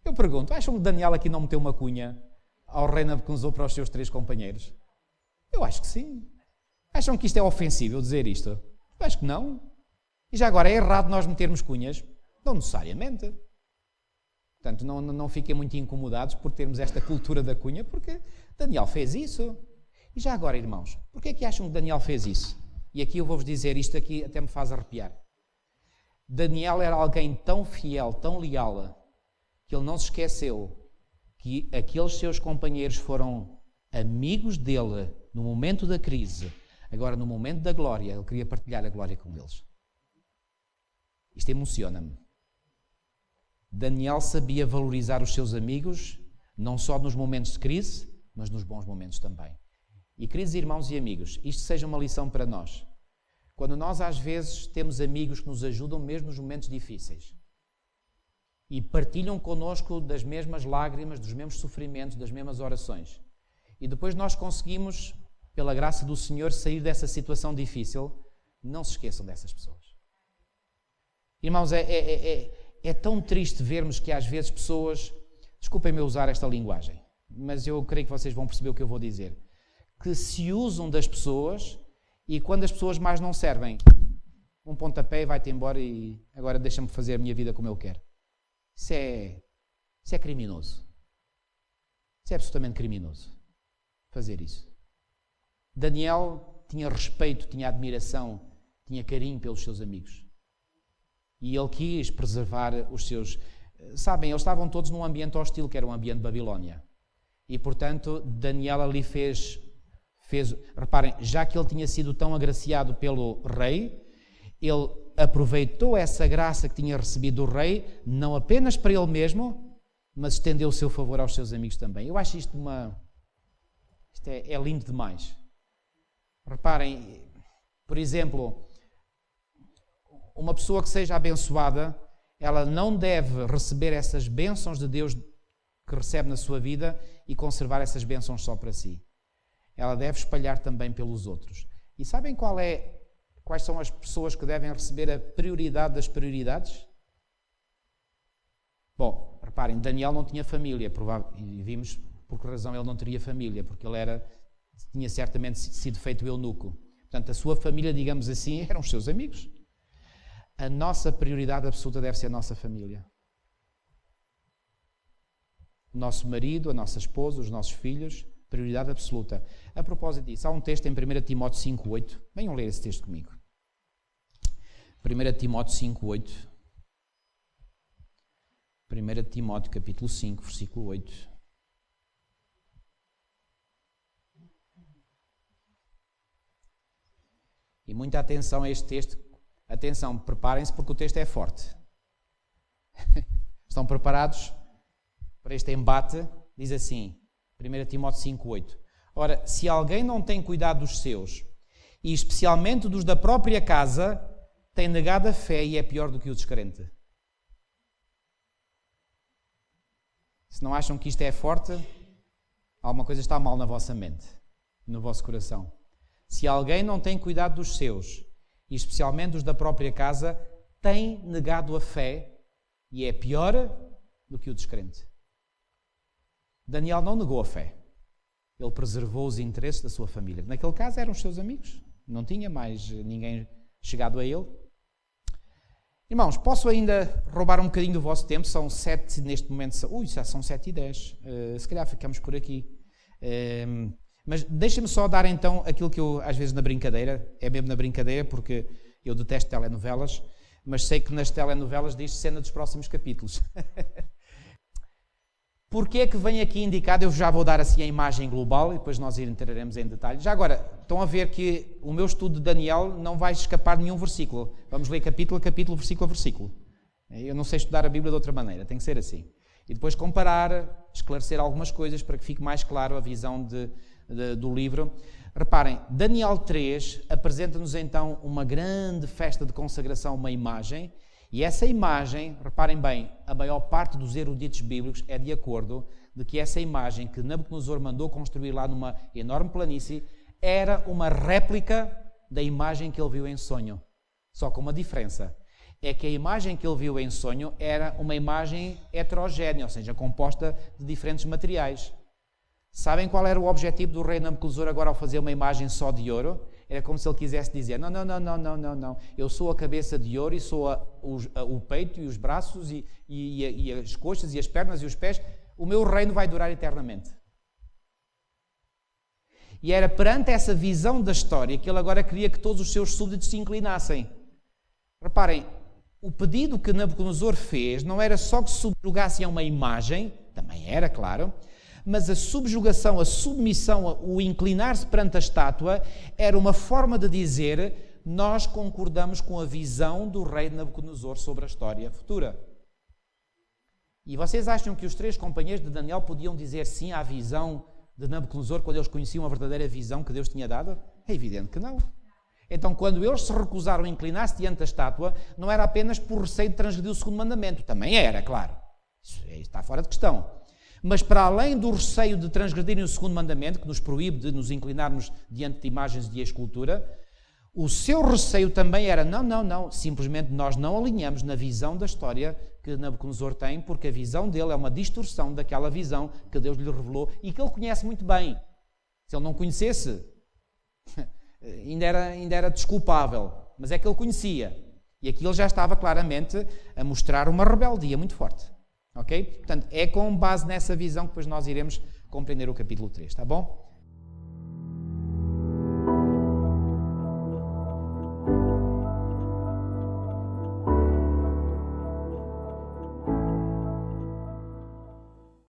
Eu pergunto, acham que Daniel aqui não meteu uma cunha ao rei Nabucodonosor para os seus 3 companheiros? Eu acho que sim. Acham que isto é ofensivo, eu dizer isto? Eu acho que não. E já agora, é errado nós metermos cunhas? Não necessariamente. Portanto, não fiquem muito incomodados por termos esta cultura da cunha, porque Daniel fez isso. E já agora, irmãos, porquê é que acham que Daniel fez isso? E aqui eu vou-vos dizer, isto aqui até me faz arrepiar. Daniel era alguém tão fiel, tão leal, que ele não se esqueceu que aqueles seus companheiros foram amigos dele no momento da crise. Agora, no momento da glória, ele queria partilhar a glória com eles. Isto emociona-me. Daniel sabia valorizar os seus amigos, não só nos momentos de crise, mas nos bons momentos também. E, queridos irmãos e amigos, isto seja uma lição para nós. Quando nós, às vezes, temos amigos que nos ajudam mesmo nos momentos difíceis e partilham connosco das mesmas lágrimas, dos mesmos sofrimentos, das mesmas orações, e depois nós conseguimos, pela graça do Senhor, sair dessa situação difícil, não se esqueçam dessas pessoas. Irmãos, é tão triste vermos que às vezes pessoas, desculpem-me usar esta linguagem, mas eu creio que vocês vão perceber o que eu vou dizer, que se usam das pessoas e quando as pessoas mais não servem, um pontapé e vai-te embora e agora deixa-me fazer a minha vida como eu quero. Isso é criminoso. Isso é absolutamente criminoso, fazer isso. Daniel tinha respeito, tinha admiração, tinha carinho pelos seus amigos. E ele quis preservar os seus... Sabem, eles estavam todos num ambiente hostil, que era um ambiente de Babilónia. E, portanto, Daniel ali fez... Reparem, já que ele tinha sido tão agraciado pelo rei, ele aproveitou essa graça que tinha recebido do rei, não apenas para ele mesmo, mas estendeu o seu favor aos seus amigos também. Eu acho isto é lindo demais. Reparem, por exemplo, uma pessoa que seja abençoada, ela não deve receber essas bênçãos de Deus que recebe na sua vida e conservar essas bênçãos só para si. Ela deve espalhar também pelos outros. E sabem quais são as pessoas que devem receber a prioridade das prioridades? Bom, reparem, Daniel não tinha família, e vimos por que razão ele não teria família, porque ele tinha certamente sido feito eunuco. Portanto, a sua família, digamos assim, eram os seus amigos. A nossa prioridade absoluta deve ser a nossa família. O nosso marido, a nossa esposa, os nossos filhos, prioridade absoluta. A propósito disso, há um texto em 1 Timóteo 5,8. Venham ler esse texto comigo. 1 Timóteo 5,8. 1 Timóteo capítulo 5, versículo 8. E muita atenção a este texto. Atenção, preparem-se porque o texto é forte. Estão preparados para este embate? Diz assim, 1 Timóteo 5,8. Ora, se alguém não tem cuidado dos seus, e especialmente dos da própria casa, tem negado a fé e é pior do que o descrente. Se não acham que isto é forte, alguma coisa está mal na vossa mente, no vosso coração. Se alguém não tem cuidado dos seus, e especialmente dos da própria casa, tem negado a fé e é pior do que o descrente. Daniel não negou a fé. Ele preservou os interesses da sua família. Naquele caso eram os seus amigos. Não tinha mais ninguém chegado a ele. Irmãos, posso ainda roubar um bocadinho do vosso tempo? São 7, neste momento, já são 7:10. Se calhar ficamos por aqui. Mas deixem-me só dar então aquilo que eu, às vezes na brincadeira, é mesmo na brincadeira, porque eu detesto telenovelas, mas sei que nas telenovelas diz cena dos próximos capítulos. Porquê é que vem aqui indicado? Eu já vou dar assim a imagem global e depois nós entraremos em detalhe. Já agora, estão a ver que o meu estudo de Daniel não vai escapar de nenhum versículo. Vamos ler capítulo a capítulo, versículo a versículo. Eu não sei estudar a Bíblia de outra maneira, tem que ser assim. E depois comparar, esclarecer algumas coisas para que fique mais claro a visão do livro. Reparem, Daniel 3 apresenta-nos então uma grande festa de consagração, uma imagem. E essa imagem, reparem bem, a maior parte dos eruditos bíblicos é de acordo de que essa imagem que Nabucodonosor mandou construir lá numa enorme planície era uma réplica da imagem que ele viu em sonho. Só com uma diferença. É que a imagem que ele viu em sonho era uma imagem heterogénea, ou seja, composta de diferentes materiais. Sabem qual era o objetivo do rei Nabucodonosor agora ao fazer uma imagem só de ouro? Era como se ele quisesse dizer, não, eu sou a cabeça de ouro e sou o peito e os braços e as coxas e as pernas e os pés. O meu reino vai durar eternamente. E era perante essa visão da história que ele agora queria que todos os seus súbditos se inclinassem. Reparem, o pedido que Nabucodonosor fez não era só que se subjugassem a uma imagem, também era, claro, mas a subjugação, a submissão, o inclinar-se perante a estátua era uma forma de dizer nós concordamos com a visão do rei Nabucodonosor sobre a história futura. E vocês acham que os 3 companheiros de Daniel podiam dizer sim à visão de Nabucodonosor quando eles conheciam a verdadeira visão que Deus tinha dado? É evidente que não. Então, quando eles se recusaram a inclinar-se diante da estátua, não era apenas por receio de transgredir o segundo mandamento. Também era, claro. Isso está fora de questão. Mas para além do receio de transgredirem o segundo mandamento, que nos proíbe de nos inclinarmos diante de imagens de escultura, o seu receio também era, não, simplesmente nós não alinhamos na visão da história que Nabucodonosor tem, porque a visão dele é uma distorção daquela visão que Deus lhe revelou e que ele conhece muito bem. Se ele não conhecesse, ainda era desculpável, mas é que ele conhecia. E aqui ele já estava claramente a mostrar uma rebeldia muito forte. Ok? Portanto, é com base nessa visão que depois nós iremos compreender o capítulo 3, está bom?